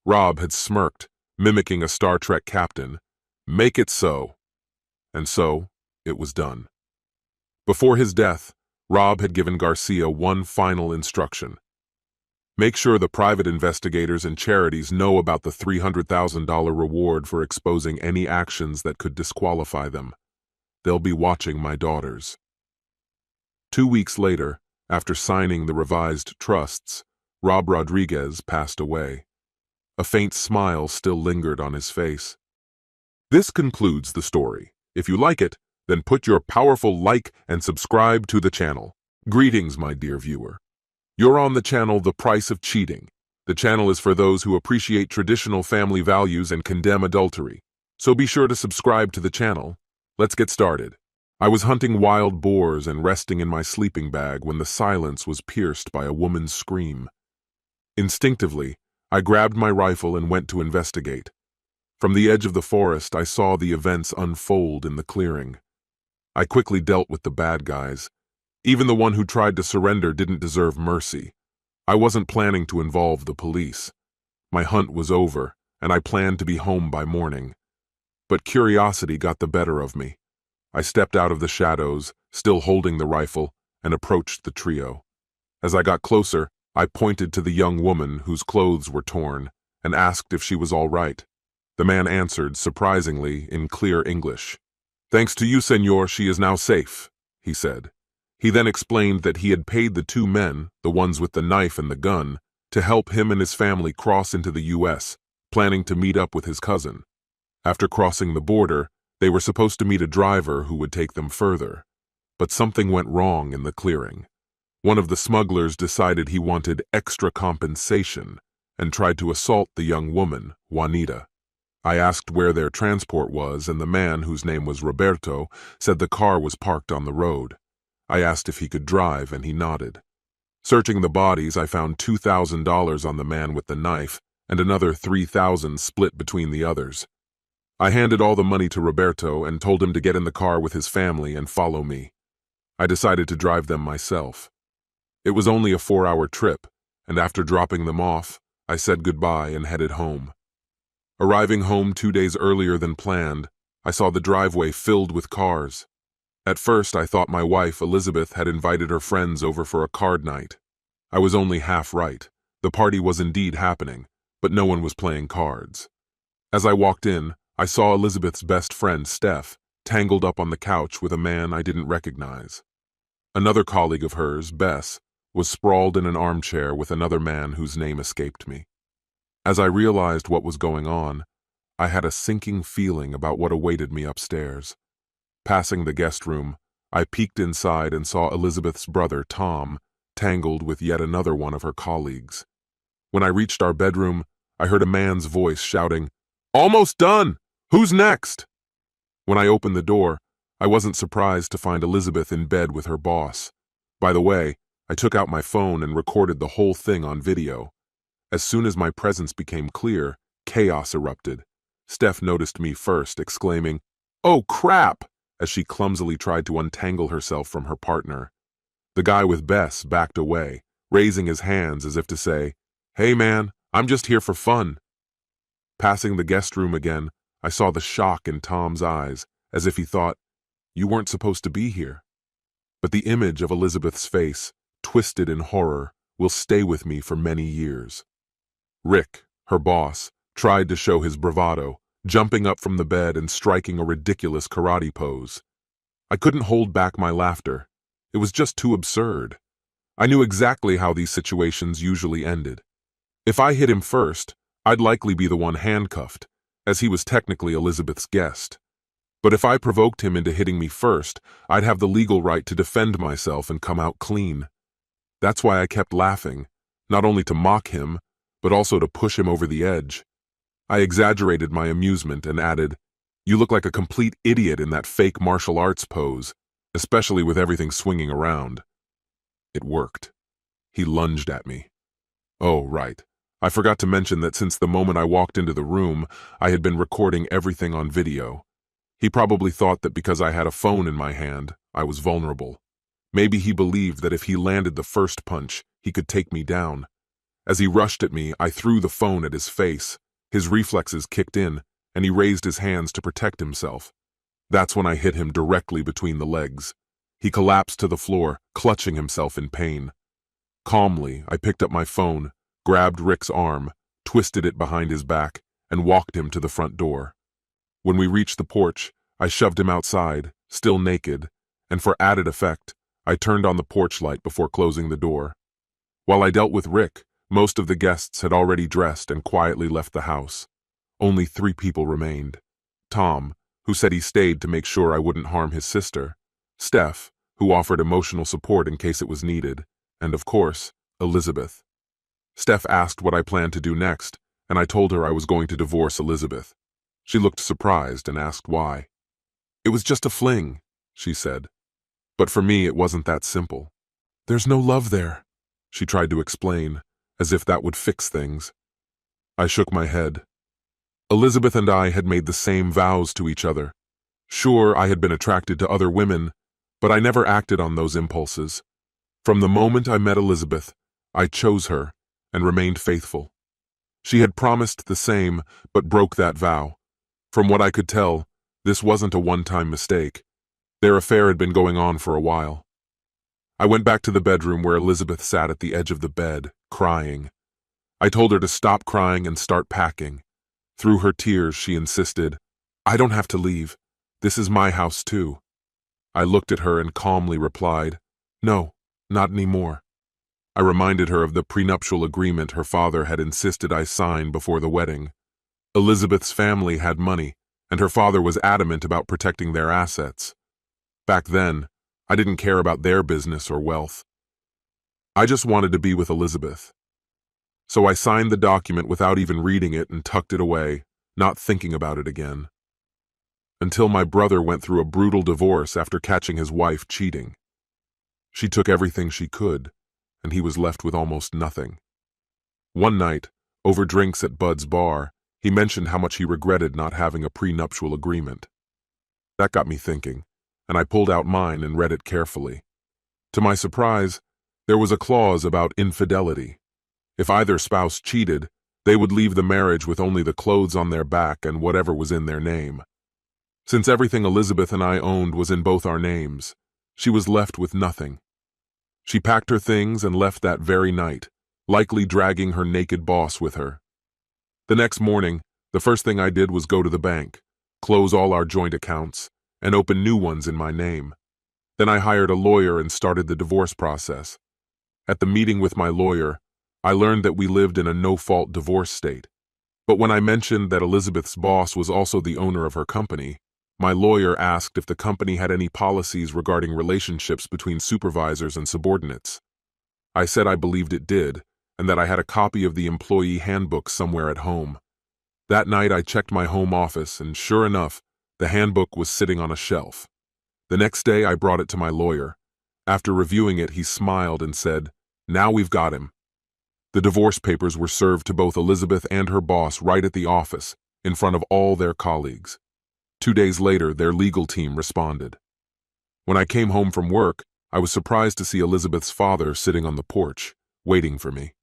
Rob had smirked, mimicking a Star Trek captain. "Make it so." And so, it was done. Before his death, Rob had given Garcia one final instruction. Make sure the private investigators and charities know about the $300,000 reward for exposing any actions that could disqualify them. They'll be watching my daughters. 2 weeks later, after signing the revised trusts, Rob Rodriguez passed away. A faint smile still lingered on his face. This concludes the story. If you like it, then put your powerful like and subscribe to the channel. Greetings, my dear viewer. You're on the channel The Price of Cheating. The channel is for those who appreciate traditional family values and condemn adultery. So be sure to subscribe to the channel. Let's get started. I was hunting wild boars and resting in my sleeping bag when the silence was pierced by a woman's scream. Instinctively, I grabbed my rifle and went to investigate. From the edge of the forest, I saw the events unfold in the clearing. I quickly dealt with the bad guys. Even the one who tried to surrender didn't deserve mercy. I wasn't planning to involve the police. My hunt was over, and I planned to be home by morning. But curiosity got the better of me. I stepped out of the shadows, still holding the rifle, and approached the trio. As I got closer, I pointed to the young woman whose clothes were torn and asked if she was all right. The man answered, surprisingly, in clear English. "Thanks to you, senor, she is now safe," he said. He then explained that he had paid the 2 men, the ones with the knife and the gun, to help him and his family cross into the U.S., planning to meet up with his cousin. After crossing the border, they were supposed to meet a driver who would take them further. But something went wrong in the clearing. One of the smugglers decided he wanted extra compensation and tried to assault the young woman, Juanita. I asked where their transport was, and the man, whose name was Roberto, said the car was parked on the road. I asked if he could drive, and he nodded. Searching the bodies, I found $2,000 on the man with the knife and another $3,000 split between the others. I handed all the money to Roberto and told him to get in the car with his family and follow me. I decided to drive them myself. It was only a 4-hour trip, and after dropping them off, I said goodbye and headed home. Arriving home 2 days earlier than planned, I saw the driveway filled with cars. At first, I thought my wife, Elizabeth, had invited her friends over for a card night. I was only half right. The party was indeed happening, but no one was playing cards. As I walked in, I saw Elizabeth's best friend, Steph, tangled up on the couch with a man I didn't recognize. Another colleague of hers, Bess, was sprawled in an armchair with another man whose name escaped me. As I realized what was going on, I had a sinking feeling about what awaited me upstairs. Passing the guest room, I peeked inside and saw Elizabeth's brother, Tom, tangled with yet another one of her colleagues. When I reached our bedroom, I heard a man's voice shouting, "Almost done! Who's next?" When I opened the door, I wasn't surprised to find Elizabeth in bed with her boss. By the way, I took out my phone and recorded the whole thing on video. As soon as my presence became clear, chaos erupted. Steph noticed me first, exclaiming, "Oh crap!" as she clumsily tried to untangle herself from her partner. The guy with Bess backed away, raising his hands as if to say, "Hey man, I'm just here for fun. Passing the guest room again, I saw the shock in Tom's eyes, as if he thought, you weren't supposed to be here. But the image of Elizabeth's face, twisted in horror, will stay with me for many years. Rick, her boss, tried to show his bravado, jumping up from the bed and striking a ridiculous karate pose. I couldn't hold back my laughter. It was just too absurd. I knew exactly how these situations usually ended. If I hit him first, I'd likely be the one handcuffed, as he was technically Elizabeth's guest. But if I provoked him into hitting me first, I'd have the legal right to defend myself and come out clean. That's why I kept laughing, not only to mock him, but also to push him over the edge. I exaggerated my amusement and added, you look like a complete idiot in that fake martial arts pose, especially with everything swinging around. It worked. He lunged at me. Oh, right. I forgot to mention that since the moment I walked into the room, I had been recording everything on video. He probably thought that because I had a phone in my hand, I was vulnerable. Maybe he believed that if he landed the first punch, he could take me down. As he rushed at me, I threw the phone at his face. His reflexes kicked in, and he raised his hands to protect himself. That's when I hit him directly between the legs. He collapsed to the floor, clutching himself in pain. Calmly, I picked up my phone, grabbed Rick's arm, twisted it behind his back, and walked him to the front door. When we reached the porch, I shoved him outside, still naked, and for added effect, I turned on the porch light before closing the door. While I dealt with Rick, most of the guests had already dressed and quietly left the house. Only 3 people remained. Tom, who said he stayed to make sure I wouldn't harm his sister. Steph, who offered emotional support in case it was needed. And of course, Elizabeth. Steph asked what I planned to do next, and I told her I was going to divorce Elizabeth. She looked surprised and asked why. It was just a fling, she said. But for me, it wasn't that simple. There's no love there, she tried to explain, as if that would fix things. I shook my head. Elizabeth and I had made the same vows to each other. Sure, I had been attracted to other women, but I never acted on those impulses. From the moment I met Elizabeth, I chose her and remained faithful. She had promised the same, but broke that vow. From what I could tell, this wasn't a one-time mistake. Their affair had been going on for a while. I went back to the bedroom where Elizabeth sat at the edge of the bed, crying. I told her to stop crying and start packing. Through her tears, she insisted, I don't have to leave. This is my house too. I looked at her and calmly replied, no, not anymore. I reminded her of the prenuptial agreement her father had insisted I sign before the wedding. Elizabeth's family had money, and her father was adamant about protecting their assets. Back then, I didn't care about their business or wealth. I just wanted to be with Elizabeth. So I signed the document without even reading it and tucked it away, not thinking about it again. Until my brother went through a brutal divorce after catching his wife cheating. She took everything she could, and he was left with almost nothing. One night, over drinks at Bud's bar, he mentioned how much he regretted not having a prenuptial agreement. That got me thinking, and I pulled out mine and read it carefully. To my surprise, there was a clause about infidelity. If either spouse cheated, they would leave the marriage with only the clothes on their back and whatever was in their name. Since everything Elizabeth and I owned was in both our names, she was left with nothing. She packed her things and left that very night, likely dragging her naked boss with her. The next morning, the first thing I did was go to the bank, close all our joint accounts, and open new ones in my name. Then I hired a lawyer and started the divorce process. At the meeting with my lawyer, I learned that we lived in a no-fault divorce state. But when I mentioned that Elizabeth's boss was also the owner of her company, my lawyer asked if the company had any policies regarding relationships between supervisors and subordinates. I said I believed it did, and that I had a copy of the employee handbook somewhere at home. That night I checked my home office, and sure enough, the handbook was sitting on a shelf. The next day I brought it to my lawyer. After reviewing it, he smiled and said, "Now we've got him." The divorce papers were served to both Elizabeth and her boss right at the office, in front of all their colleagues. 2 days later, their legal team responded. When I came home from work, I was surprised to see Elizabeth's father sitting on the porch, waiting for me.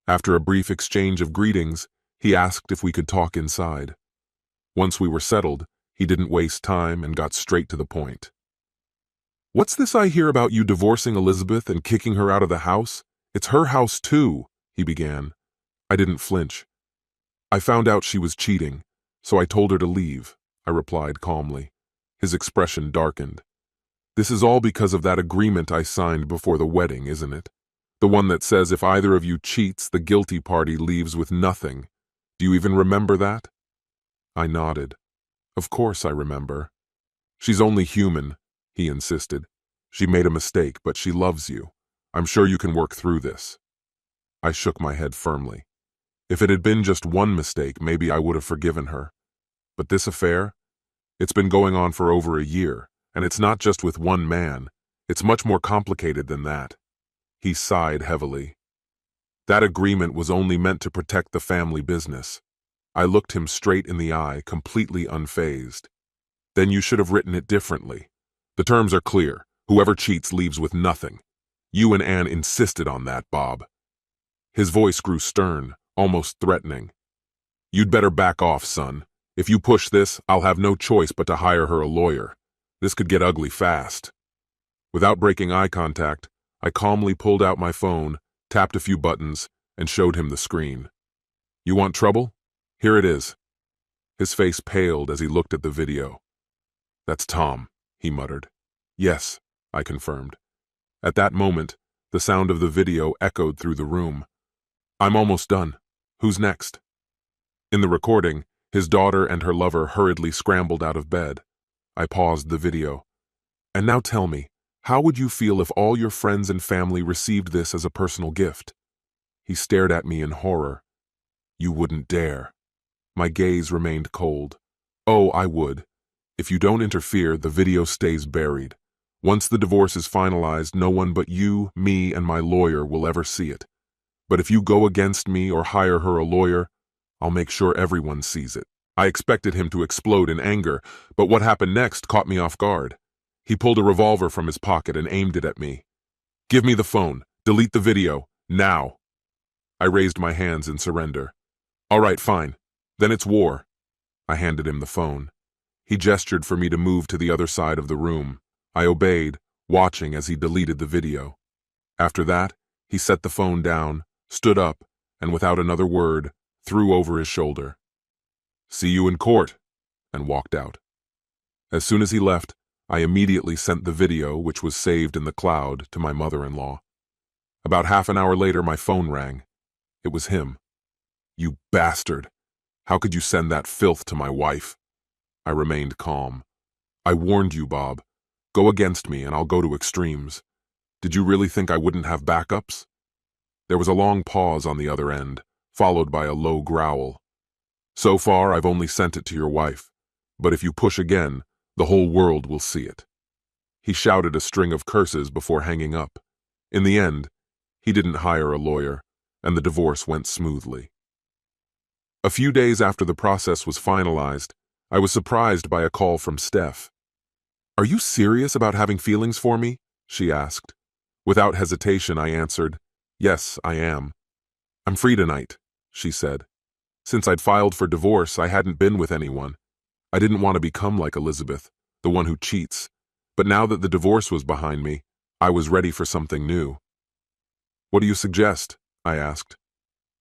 After a brief exchange of greetings, he asked if we could talk inside. Once we were settled, he didn't waste time and got straight to the point. "What's this I hear about you divorcing Elizabeth and kicking her out of the house? It's her house too," he began. I didn't flinch. "I found out she was cheating, so I told her to leave," I replied calmly. His expression darkened. "This is all because of that agreement I signed before the wedding, isn't it? The one that says if either of you cheats, the guilty party leaves with nothing. Do you even remember that?" I nodded. "Of course I remember." "She's only human," he insisted. "She made a mistake, but she loves you. I'm sure you can work through this." I shook my head firmly. If it had been just one mistake, maybe I would have forgiven her. But this affair? It's been going on for over a year, and it's not just with one man. It's much more complicated than that. He sighed heavily. "That agreement was only meant to protect the family business." I looked him straight in the eye, completely unfazed. "Then you should have written it differently. The terms are clear. Whoever cheats leaves with nothing. You and Anne insisted on that, Bob." His voice grew stern, almost threatening. "You'd better back off, son. If you push this, I'll have no choice but to hire her a lawyer. This could get ugly fast." Without breaking eye contact, I calmly pulled out my phone, tapped a few buttons, and showed him the screen. "You want trouble? Here it is." His face paled as he looked at the video. "That's Tom," he muttered. "Yes," I confirmed. At that moment, the sound of the video echoed through the room. "I'm almost done. Who's next?" In the recording, his daughter and her lover hurriedly scrambled out of bed. I paused the video. "And now tell me, how would you feel if all your friends and family received this as a personal gift?" He stared at me in horror. "You wouldn't dare." My gaze remained cold. "Oh, I would. If you don't interfere, the video stays buried. Once the divorce is finalized, no one but you, me, and my lawyer will ever see it. But if you go against me or hire her a lawyer, I'll make sure everyone sees it." I expected him to explode in anger, but what happened next caught me off guard. He pulled a revolver from his pocket and aimed it at me. "Give me the phone. Delete the video. Now." I raised my hands in surrender. "All right, fine. Then it's war." I handed him the phone. He gestured for me to move to the other side of the room. I obeyed, watching as he deleted the video. After that, he set the phone down, stood up, and without another word, threw over his shoulder, "See you in court," and walked out. As soon as he left, I immediately sent the video, which was saved in the cloud, to my mother-in-law. About half an hour later, my phone rang. It was him. "You bastard! How could you send that filth to my wife?" I remained calm. "I warned you, Bob. Go against me and I'll go to extremes. Did you really think I wouldn't have backups?" There was a long pause on the other end, followed by a low growl. "So far, I've only sent it to your wife. But if you push again, the whole world will see it." He shouted a string of curses before hanging up. In the end, he didn't hire a lawyer, and the divorce went smoothly. A few days after the process was finalized, I was surprised by a call from Steph. "Are you serious about having feelings for me?" she asked. Without hesitation, I answered, "Yes, I am." "I'm free tonight," she said. Since I'd filed for divorce, I hadn't been with anyone. I didn't want to become like Elizabeth, the one who cheats. But now that the divorce was behind me, I was ready for something new. "What do you suggest?" I asked.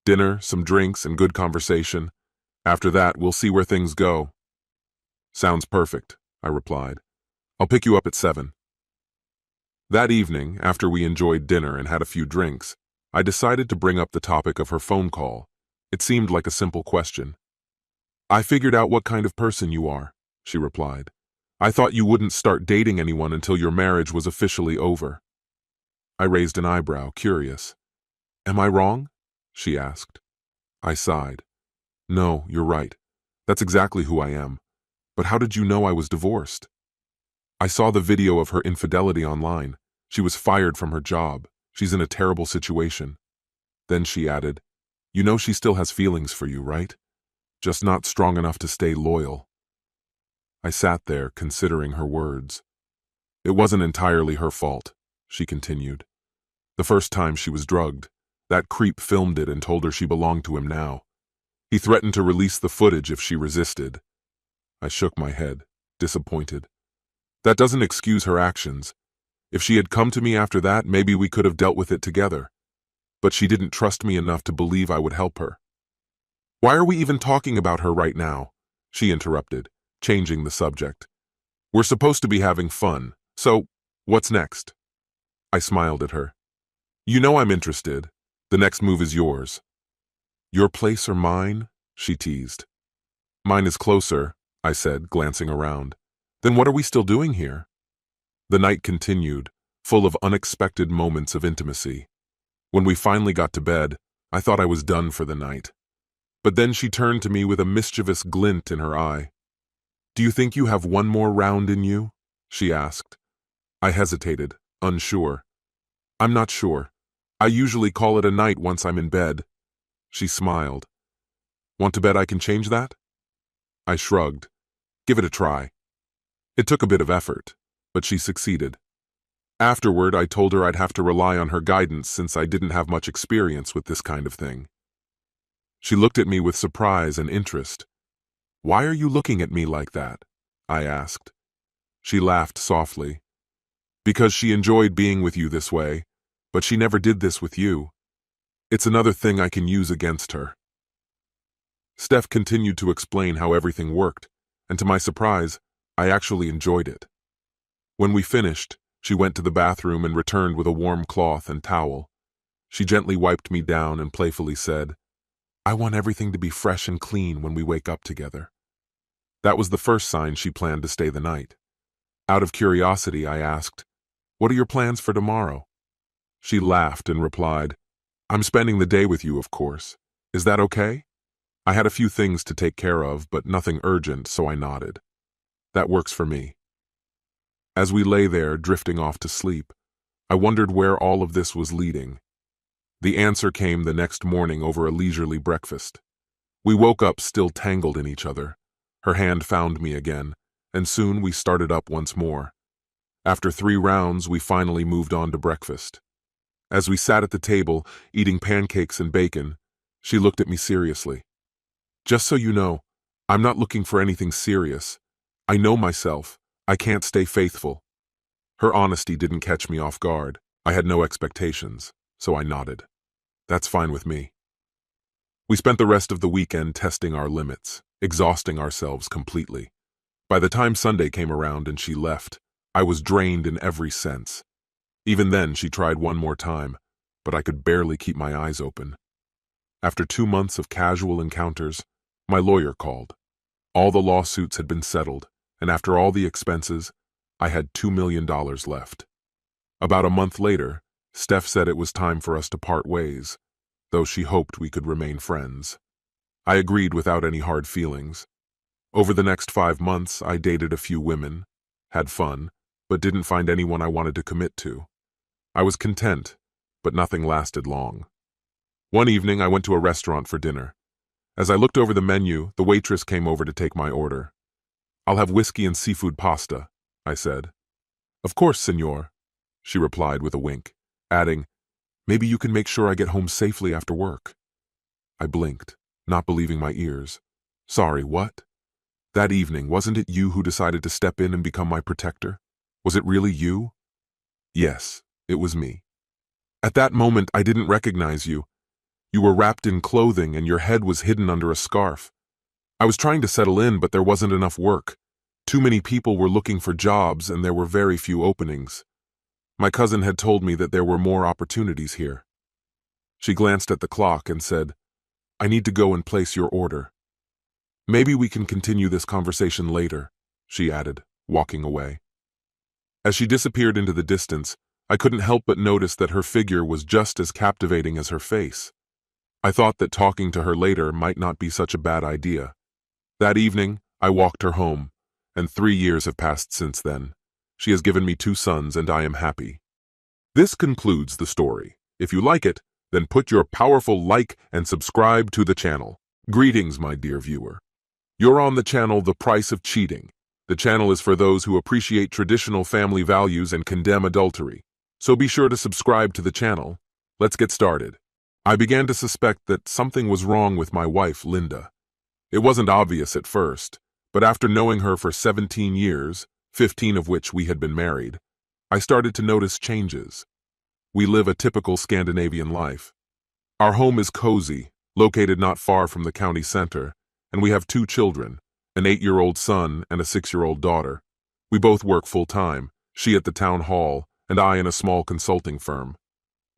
"Dinner, some drinks, and good conversation. After that, we'll see where things go." "Sounds perfect," I replied. "I'll pick you up at 7. That evening, after we enjoyed dinner and had a few drinks, I decided to bring up the topic of her phone call. It seemed like a simple question. "I figured out what kind of person you are," she replied. "I thought you wouldn't start dating anyone until your marriage was officially over." I raised an eyebrow, curious. "Am I wrong?" she asked. I sighed. "No, you're right. That's exactly who I am. But how did you know I was divorced?" "I saw the video of her infidelity online. She was fired from her job. She's in a terrible situation." Then she added, "You know she still has feelings for you, right? Just not strong enough to stay loyal." I sat there, considering her words. "It wasn't entirely her fault," she continued. "The first time she was drugged. That creep filmed it and told her she belonged to him now. He threatened to release the footage if she resisted. I shook my head, disappointed. That doesn't excuse her actions. If she had come to me after that, maybe we could have dealt with it together. But she didn't trust me enough to believe I would help her. Why are we even talking about her right now? She interrupted, changing the subject. We're supposed to be having fun, so what's next? I smiled at her. You know I'm interested. The next move is yours. Your place or mine? She teased. Mine is closer, I said, glancing around. Then what are we still doing here? The night continued, full of unexpected moments of intimacy. When we finally got to bed, I thought I was done for the night. But then she turned to me with a mischievous glint in her eye. Do you think you have one more round in you? She asked. I hesitated, unsure. I'm not sure. I usually call it a night once I'm in bed. She smiled. Want to bet I can change that? I shrugged. Give it a try. It took a bit of effort, but she succeeded. Afterward, I told her I'd have to rely on her guidance since I didn't have much experience with this kind of thing. She looked at me with surprise and interest. Why are you looking at me like that? I asked. She laughed softly. Because she enjoyed being with you this way, but she never did this with you. It's another thing I can use against her. Steph continued to explain how everything worked, and to my surprise, I actually enjoyed it. When we finished, she went to the bathroom and returned with a warm cloth and towel. She gently wiped me down and playfully said, I want everything to be fresh and clean when we wake up together. That was the first sign she planned to stay the night. Out of curiosity, I asked, What are your plans for tomorrow? She laughed and replied, I'm spending the day with you, of course. Is that okay? I had a few things to take care of, but nothing urgent, so I nodded. That works for me. As we lay there, drifting off to sleep, I wondered where all of this was leading. The answer came the next morning over a leisurely breakfast. We woke up still tangled in each other. Her hand found me again, and soon we started up once more. After 3 rounds, we finally moved on to breakfast. As we sat at the table, eating pancakes and bacon, she looked at me seriously. Just so you know, I'm not looking for anything serious. I know myself. I can't stay faithful. Her honesty didn't catch me off guard. I had no expectations, so I nodded. That's fine with me. We spent the rest of the weekend testing our limits, exhausting ourselves completely. By the time Sunday came around and she left, I was drained in every sense. Even then, she tried one more time, but I could barely keep my eyes open. After 2 months of casual encounters, my lawyer called. All the lawsuits had been settled, and after all the expenses, I had $2 million left. About a month later, Steph said it was time for us to part ways, though she hoped we could remain friends. I agreed without any hard feelings. Over the next 5 months, I dated a few women, had fun, but didn't find anyone I wanted to commit to. I was content, but nothing lasted long. One evening, I went to a restaurant for dinner. As I looked over the menu, the waitress came over to take my order. I'll have whiskey and seafood pasta, I said. Of course, senor, she replied with a wink, adding, maybe you can make sure I get home safely after work. I blinked, not believing my ears. Sorry, what? That evening, wasn't it you who decided to step in and become my protector? Was it really you? Yes, it was me. At that moment, I didn't recognize you. You were wrapped in clothing and your head was hidden under a scarf. I was trying to settle in, but there wasn't enough work. Too many people were looking for jobs and there were very few openings. My cousin had told me that there were more opportunities here. She glanced at the clock and said, I need to go and place your order. Maybe we can continue this conversation later, she added, walking away. As she disappeared into the distance, I couldn't help but notice that her figure was just as captivating as her face. I thought that talking to her later might not be such a bad idea. That evening, I walked her home, and 3 years have passed since then. She has given me 2 sons, and I am happy. This concludes the story. If you like it, then put your powerful like and subscribe to the channel. Greetings, my dear viewer. You're on the channel The Price of Cheating. The channel is for those who appreciate traditional family values and condemn adultery. So be sure to subscribe to the channel. Let's get started. I began to suspect that something was wrong with my wife, Linda. It wasn't obvious at first, but after knowing her for 17 years, 15 of which we had been married, I started to notice changes. We live a typical Scandinavian life. Our home is cozy, located not far from the county center, and we have 2 children, an 8-year-old son and a 6-year-old daughter. We both work full-time, she at the town hall, and I in a small consulting firm.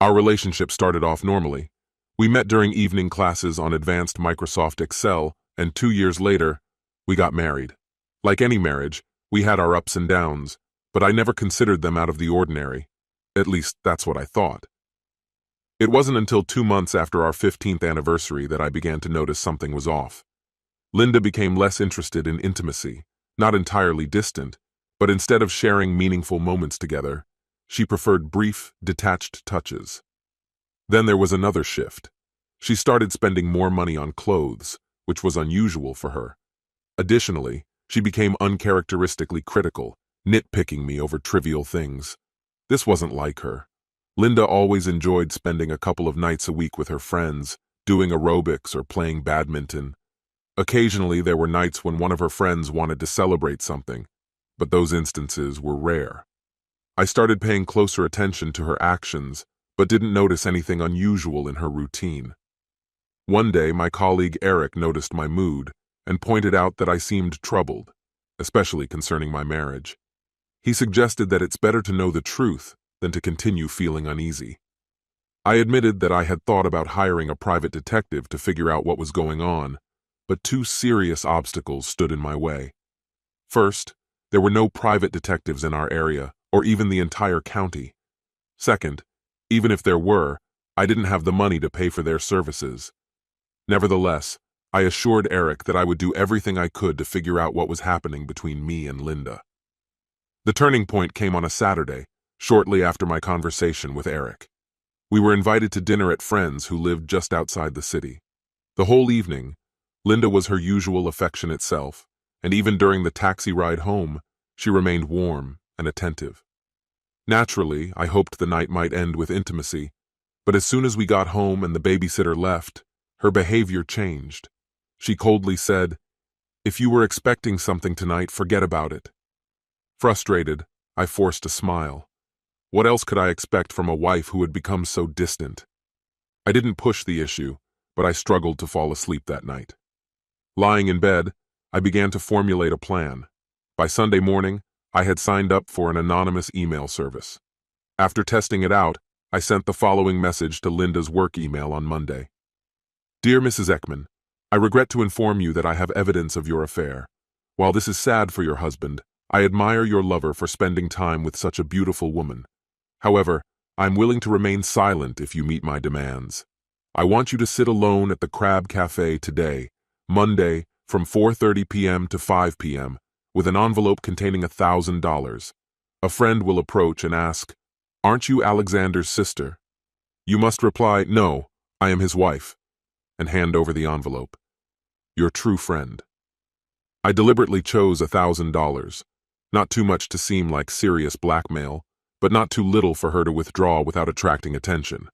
Our relationship started off normally. We met during evening classes on advanced Microsoft Excel, and 2 years later, we got married. Like any marriage, we had our ups and downs, but I never considered them out of the ordinary. At least, that's what I thought. It wasn't until 2 months after our 15th anniversary that I began to notice something was off. Linda became less interested in intimacy, not entirely distant, but instead of sharing meaningful moments together, she preferred brief, detached touches. Then there was another shift. She started spending more money on clothes, which was unusual for her. Additionally, she became uncharacteristically critical, nitpicking me over trivial things. This wasn't like her. Linda always enjoyed spending a couple of nights a week with her friends, doing aerobics or playing badminton. Occasionally, there were nights when one of her friends wanted to celebrate something, but those instances were rare. I started paying closer attention to her actions, but didn't notice anything unusual in her routine. One day, my colleague Eric noticed my mood and pointed out that I seemed troubled, especially concerning my marriage. He suggested that it's better to know the truth than to continue feeling uneasy. I admitted that I had thought about hiring a private detective to figure out what was going on, but 2 serious obstacles stood in my way. First, there were no private detectives in our area, or even the entire county. Second, even if there were, I didn't have the money to pay for their services. Nevertheless, I assured Eric that I would do everything I could to figure out what was happening between me and Linda. The turning point came on a Saturday, shortly after my conversation with Eric. We were invited to dinner at friends who lived just outside the city. The whole evening, Linda was her usual affectionate self, and even during the taxi ride home, she remained warm and attentive. Naturally, I hoped the night might end with intimacy, but as soon as we got home and the babysitter left, her behavior changed. She coldly said, "If you were expecting something tonight, forget about it." Frustrated, I forced a smile. What else could I expect from a wife who had become so distant? I didn't push the issue, but I struggled to fall asleep that night. Lying in bed, I began to formulate a plan. By Sunday morning, I had signed up for an anonymous email service. After testing it out, I sent the following message to Linda's work email on Monday. "Dear Mrs. Ekman, I regret to inform you that I have evidence of your affair. While this is sad for your husband, I admire your lover for spending time with such a beautiful woman. However, I am willing to remain silent if you meet my demands. I want you to sit alone at the Crab Cafe today, Monday, from 4:30 p.m. to 5 p.m., with an envelope containing $1,000. A friend will approach and ask, 'Aren't you Alexander's sister?' You must reply, 'No, I am his wife,' and hand over the envelope. Your true friend." I deliberately chose $1,000, not too much to seem like serious blackmail, but not too little for her to withdraw without attracting attention.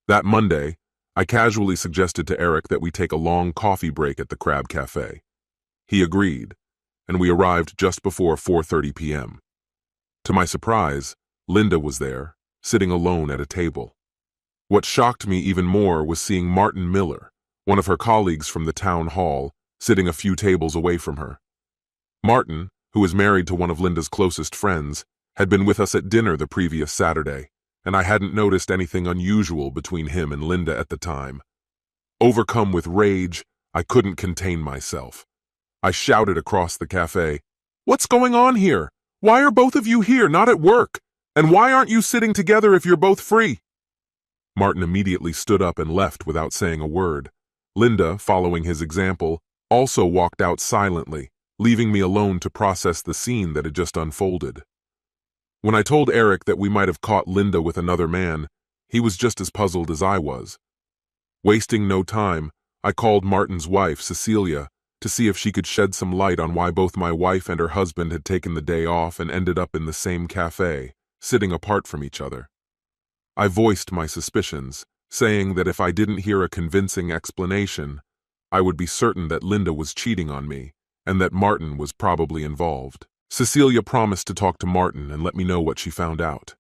That Monday, I casually suggested to Eric that we take a long coffee break at the Crab Cafe. He agreed, and we arrived just before 4:30 p.m. To my surprise, Linda was there, sitting alone at a table. What shocked me even more was seeing Martin Miller, one of her colleagues from the town hall, sitting a few tables away from her. Martin, who is married to one of Linda's closest friends, had been with us at dinner the previous Saturday, and I hadn't noticed anything unusual between him and Linda at the time. Overcome with rage, I couldn't contain myself. I shouted across the cafe, "What's going on here? Why are both of you here, not at work? And why aren't you sitting together if you're both free?" Martin immediately stood up and left without saying a word. Linda, following his example, also walked out silently, leaving me alone to process the scene that had just unfolded. When I told Eric that we might have caught Linda with another man, he was just as puzzled as I was. Wasting no time, I called Martin's wife, Cecilia, to see if she could shed some light on why both my wife and her husband had taken the day off and ended up in the same cafe, sitting apart from each other. I voiced my suspicions, saying that if I didn't hear a convincing explanation, I would be certain that Linda was cheating on me and that Martin was probably involved. Cecilia promised to talk to Martin and let me know what she found out.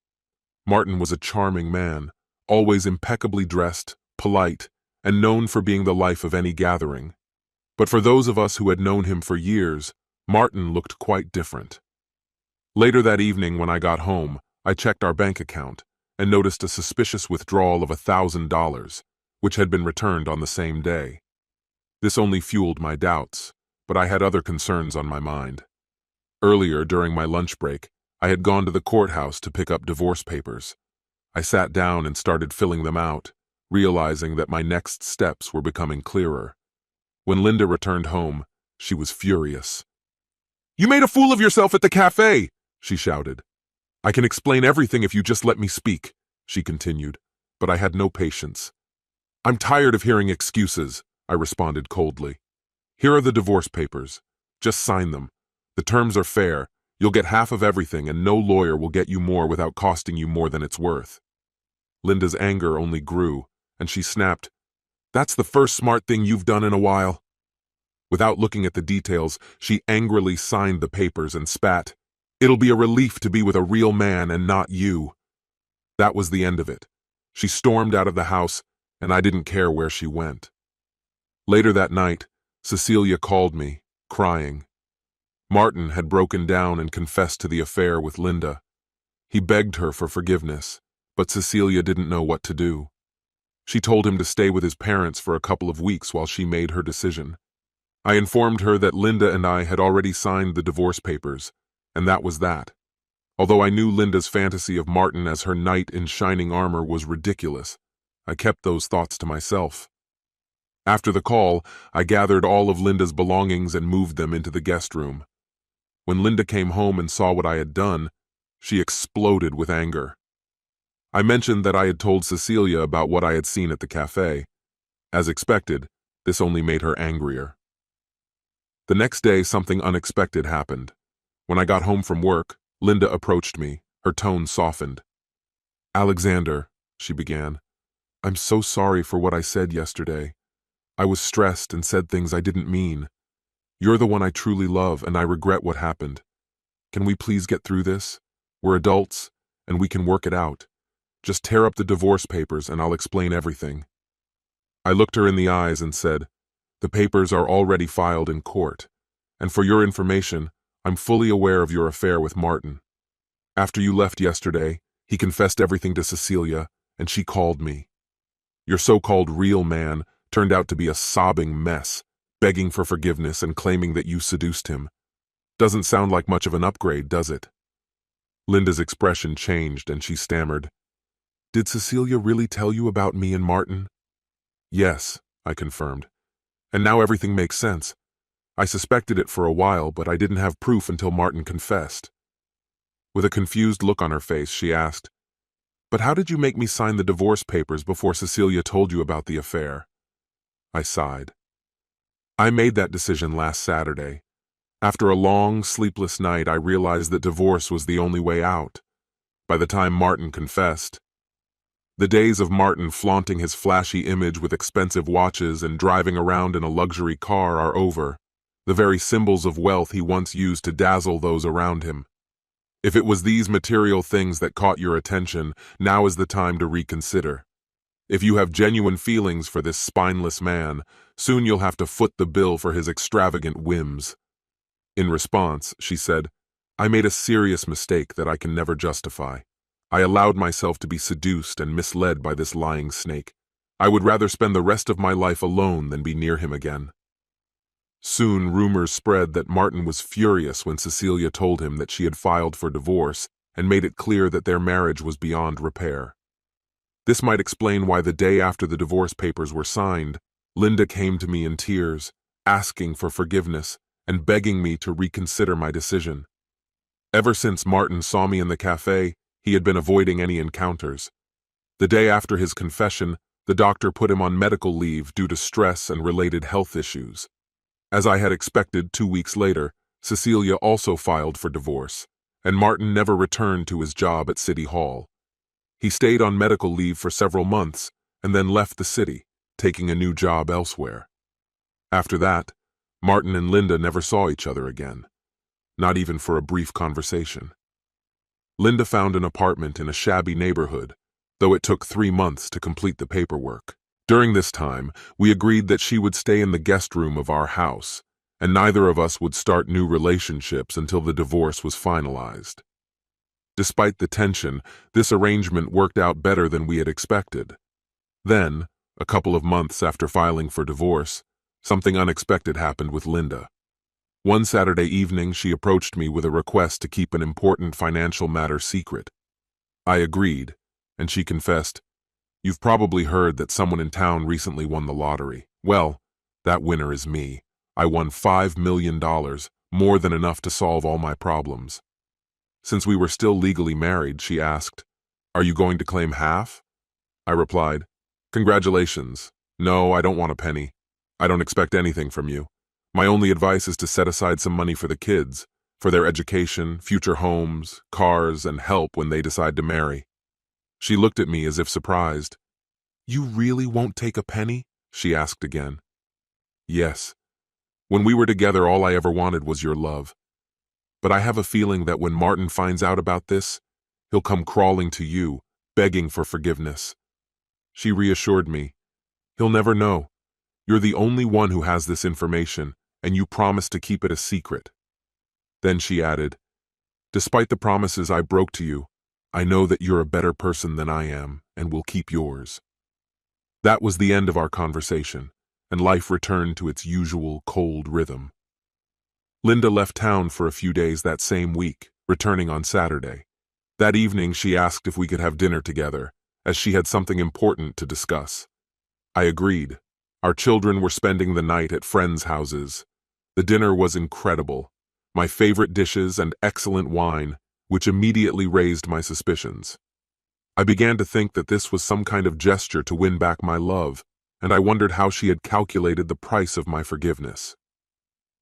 Martin was a charming man, always impeccably dressed, polite, and known for being the life of any gathering. But for those of us who had known him for years, Martin looked quite different. Later that evening when I got home, I checked our bank account and noticed a suspicious withdrawal of $1,000, which had been returned on the same day. This only fueled my doubts, but I had other concerns on my mind. Earlier, during my lunch break, I had gone to the courthouse to pick up divorce papers. I sat down and started filling them out, realizing that my next steps were becoming clearer. When Linda returned home, she was furious. "You made a fool of yourself at the cafe!" she shouted. "I can explain everything if you just let me speak," she continued, but I had no patience. "I'm tired of hearing excuses," I responded coldly. "Here are the divorce papers. Just sign them. The terms are fair. You'll get half of everything and no lawyer will get you more without costing you more than it's worth." Linda's anger only grew, and she snapped, "That's the first smart thing you've done in a while." Without looking at the details, she angrily signed the papers and spat, "It'll be a relief to be with a real man and not you." That was the end of it. She stormed out of the house, and I didn't care where she went. Later that night, Cecilia called me, crying. Martin had broken down and confessed to the affair with Linda. He begged her for forgiveness, but Cecilia didn't know what to do. She told him to stay with his parents for a couple of weeks while she made her decision. I informed her that Linda and I had already signed the divorce papers, and that was that. Although I knew Linda's fantasy of Martin as her knight in shining armor was ridiculous, I kept those thoughts to myself. After the call, I gathered all of Linda's belongings and moved them into the guest room. When Linda came home and saw what I had done, she exploded with anger. I mentioned that I had told Cecilia about what I had seen at the cafe. As expected, this only made her angrier. The next day, something unexpected happened. When I got home from work, Linda approached me, her tone softened. "Alexander," she began, "I'm so sorry for what I said yesterday. I was stressed and said things I didn't mean. You're the one I truly love, and I regret what happened. Can we please get through this? We're adults, and we can work it out. Just tear up the divorce papers and I'll explain everything." I looked her in the eyes and said, "The papers are already filed in court, and for your information, I'm fully aware of your affair with Martin. After you left yesterday, he confessed everything to Cecilia, and she called me. Your so-called real man turned out to be a sobbing mess, begging for forgiveness and claiming that you seduced him. Doesn't sound like much of an upgrade, does it?" Linda's expression changed and she stammered, "Did Cecilia really tell you about me and Martin?" "Yes," I confirmed. "And now everything makes sense. I suspected it for a while, but I didn't have proof until Martin confessed." With a confused look on her face, she asked, "But how did you make me sign the divorce papers before Cecilia told you about the affair?" I sighed. "I made that decision last Saturday. After a long, sleepless night, I realized that divorce was the only way out. By the time Martin confessed, the days of Martin flaunting his flashy image with expensive watches and driving around in a luxury car are over, the very symbols of wealth he once used to dazzle those around him. If it was these material things that caught your attention, now is the time to reconsider. If you have genuine feelings for this spineless man, soon you'll have to foot the bill for his extravagant whims." In response, she said, "I made a serious mistake that I can never justify. I allowed myself to be seduced and misled by this lying snake. I would rather spend the rest of my life alone than be near him again." Soon rumors spread that Martin was furious when Cecilia told him that she had filed for divorce and made it clear that their marriage was beyond repair. This might explain why the day after the divorce papers were signed, Linda came to me in tears, asking for forgiveness and begging me to reconsider my decision. Ever since Martin saw me in the cafe, he had been avoiding any encounters. The day after his confession, the doctor put him on medical leave due to stress and related health issues. As I had expected, 2 weeks later, Cecilia also filed for divorce, and Martin never returned to his job at City Hall. He stayed on medical leave for several months, and then left the city, taking a new job elsewhere. After that, Martin and Linda never saw each other again, not even for a brief conversation. Linda found an apartment in a shabby neighborhood, though it took 3 months to complete the paperwork. During this time, we agreed that she would stay in the guest room of our house, and neither of us would start new relationships until the divorce was finalized. Despite the tension, this arrangement worked out better than we had expected. Then, a couple of months after filing for divorce, something unexpected happened with Linda. One Saturday evening, she approached me with a request to keep an important financial matter secret. I agreed, and she confessed, "You've probably heard that someone in town recently won the lottery. Well, that winner is me. I won $5 million, more than enough to solve all my problems." Since we were still legally married, she asked, "Are you going to claim half?" I replied, "Congratulations. No, I don't want a penny. I don't expect anything from you. My only advice is to set aside some money for the kids, for their education, future homes, cars, and help when they decide to marry." She looked at me as if surprised. "You really won't take a penny?" she asked again. "Yes. When we were together, all I ever wanted was your love. But I have a feeling that when Martin finds out about this, he'll come crawling to you, begging for forgiveness." She reassured me, "He'll never know. You're the only one who has this information, and you promised to keep it a secret." Then she added, "Despite the promises I broke to you, I know that you're a better person than I am, and will keep yours." That was the end of our conversation, and life returned to its usual cold rhythm. Linda left town for a few days that same week, returning on Saturday. That evening, she asked if we could have dinner together, as she had something important to discuss. I agreed. Our children were spending the night at friends' houses. The dinner was incredible. My favorite dishes and excellent wine, which immediately raised my suspicions. I began to think that this was some kind of gesture to win back my love, and I wondered how she had calculated the price of my forgiveness.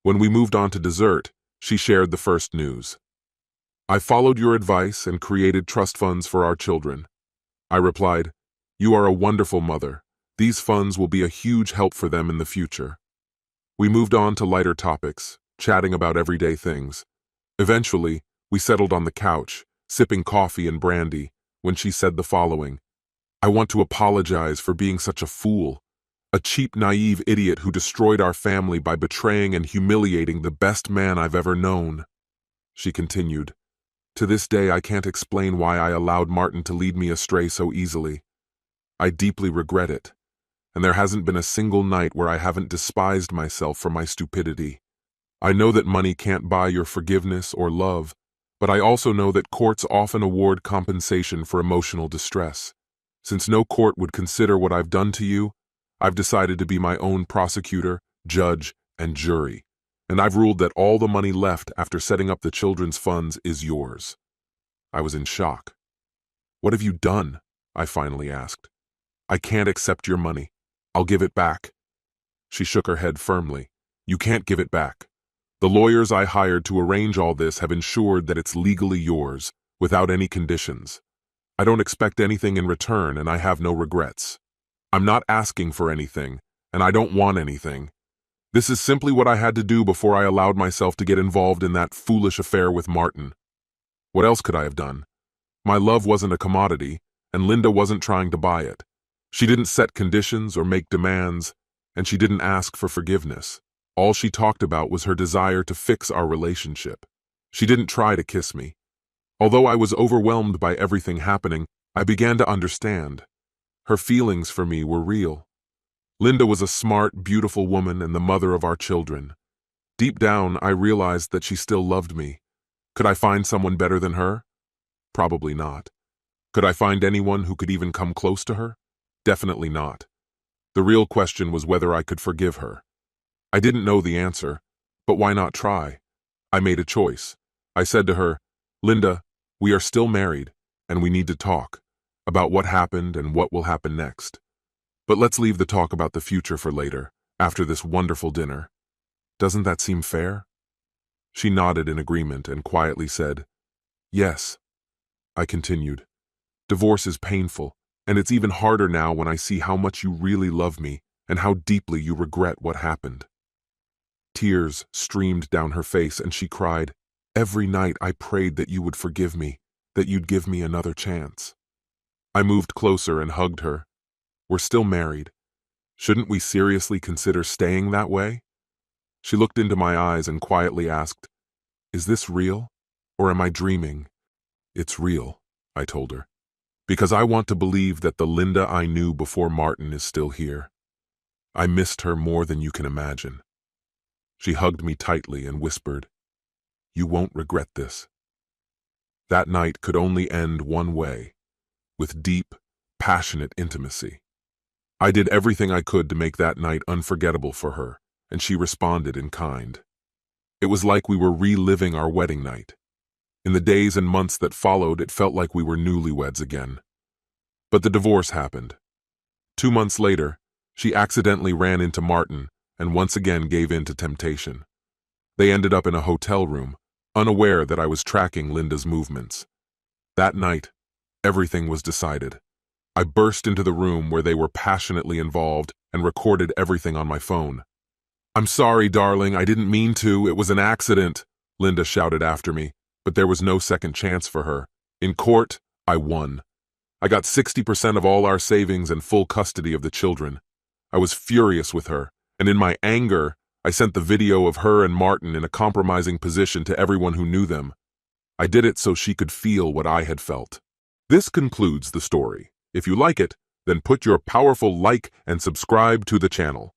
When we moved on to dessert, she shared the first news. "I followed your advice and created trust funds for our children." I replied, "You are a wonderful mother. These funds will be a huge help for them in the future." We moved on to lighter topics, chatting about everyday things. Eventually, we settled on the couch, sipping coffee and brandy, when she said the following: "I want to apologize for being such a fool. A cheap, naive idiot who destroyed our family by betraying and humiliating the best man I've ever known." She continued, "To this day, I can't explain why I allowed Martin to lead me astray so easily. I deeply regret it, and there hasn't been a single night where I haven't despised myself for my stupidity. I know that money can't buy your forgiveness or love, but I also know that courts often award compensation for emotional distress. Since no court would consider what I've done to you, I've decided to be my own prosecutor, judge, and jury, and I've ruled that all the money left after setting up the children's funds is yours." I was in shock. "What have you done?" I finally asked. "I can't accept your money. I'll give it back." She shook her head firmly. "You can't give it back. The lawyers I hired to arrange all this have ensured that it's legally yours, without any conditions. I don't expect anything in return, and I have no regrets. I'm not asking for anything, and I don't want anything. This is simply what I had to do before I allowed myself to get involved in that foolish affair with Martin. What else could I have done? My love wasn't a commodity, and Linda wasn't trying to buy it. She didn't set conditions or make demands, and she didn't ask for forgiveness. All she talked about was her desire to fix our relationship. She didn't try to kiss me. Although I was overwhelmed by everything happening, I began to understand. Her feelings for me were real. Linda was a smart, beautiful woman and the mother of our children. Deep down, I realized that she still loved me. Could I find someone better than her? Probably not. Could I find anyone who could even come close to her? Definitely not. The real question was whether I could forgive her. I didn't know the answer, but why not try? I made a choice. I said to her, "Linda, we are still married, and we need to talk about what happened and what will happen next. But let's leave the talk about the future for later, after this wonderful dinner. Doesn't that seem fair?" She nodded in agreement and quietly said, "Yes." I continued, "Divorce is painful, And it's even harder now when I see how much you really love me and how deeply you regret what happened." Tears streamed down her face and she cried, "Every night I prayed that you would forgive me, that you'd give me another chance." I moved closer and hugged her. "We're still married. Shouldn't we seriously consider staying that way?" She looked into my eyes and quietly asked, "Is this real, or am I dreaming?" "It's real," I told her, "because I want to believe that the Linda I knew before Martin is still here. I missed her more than you can imagine." She hugged me tightly and whispered, "You won't regret this." That night could only end one way, with deep, passionate intimacy. I did everything I could to make that night unforgettable for her, and she responded in kind. It was like we were reliving our wedding night. In the days and months that followed, it felt like we were newlyweds again. But the divorce happened. 2 months later, she accidentally ran into Martin and once again gave in to temptation. They ended up in a hotel room, unaware that I was tracking Linda's movements. That night, everything was decided. I burst into the room where they were passionately involved and recorded everything on my phone. "I'm sorry, darling, I didn't mean to, it was an accident," Linda shouted after me, but there was no second chance for her. In court, I won. I got 60% of all our savings and full custody of the children. I was furious with her, and in my anger, I sent the video of her and Martin in a compromising position to everyone who knew them. I did it so she could feel what I had felt. This concludes the story. If you like it, then put your powerful like and subscribe to the channel.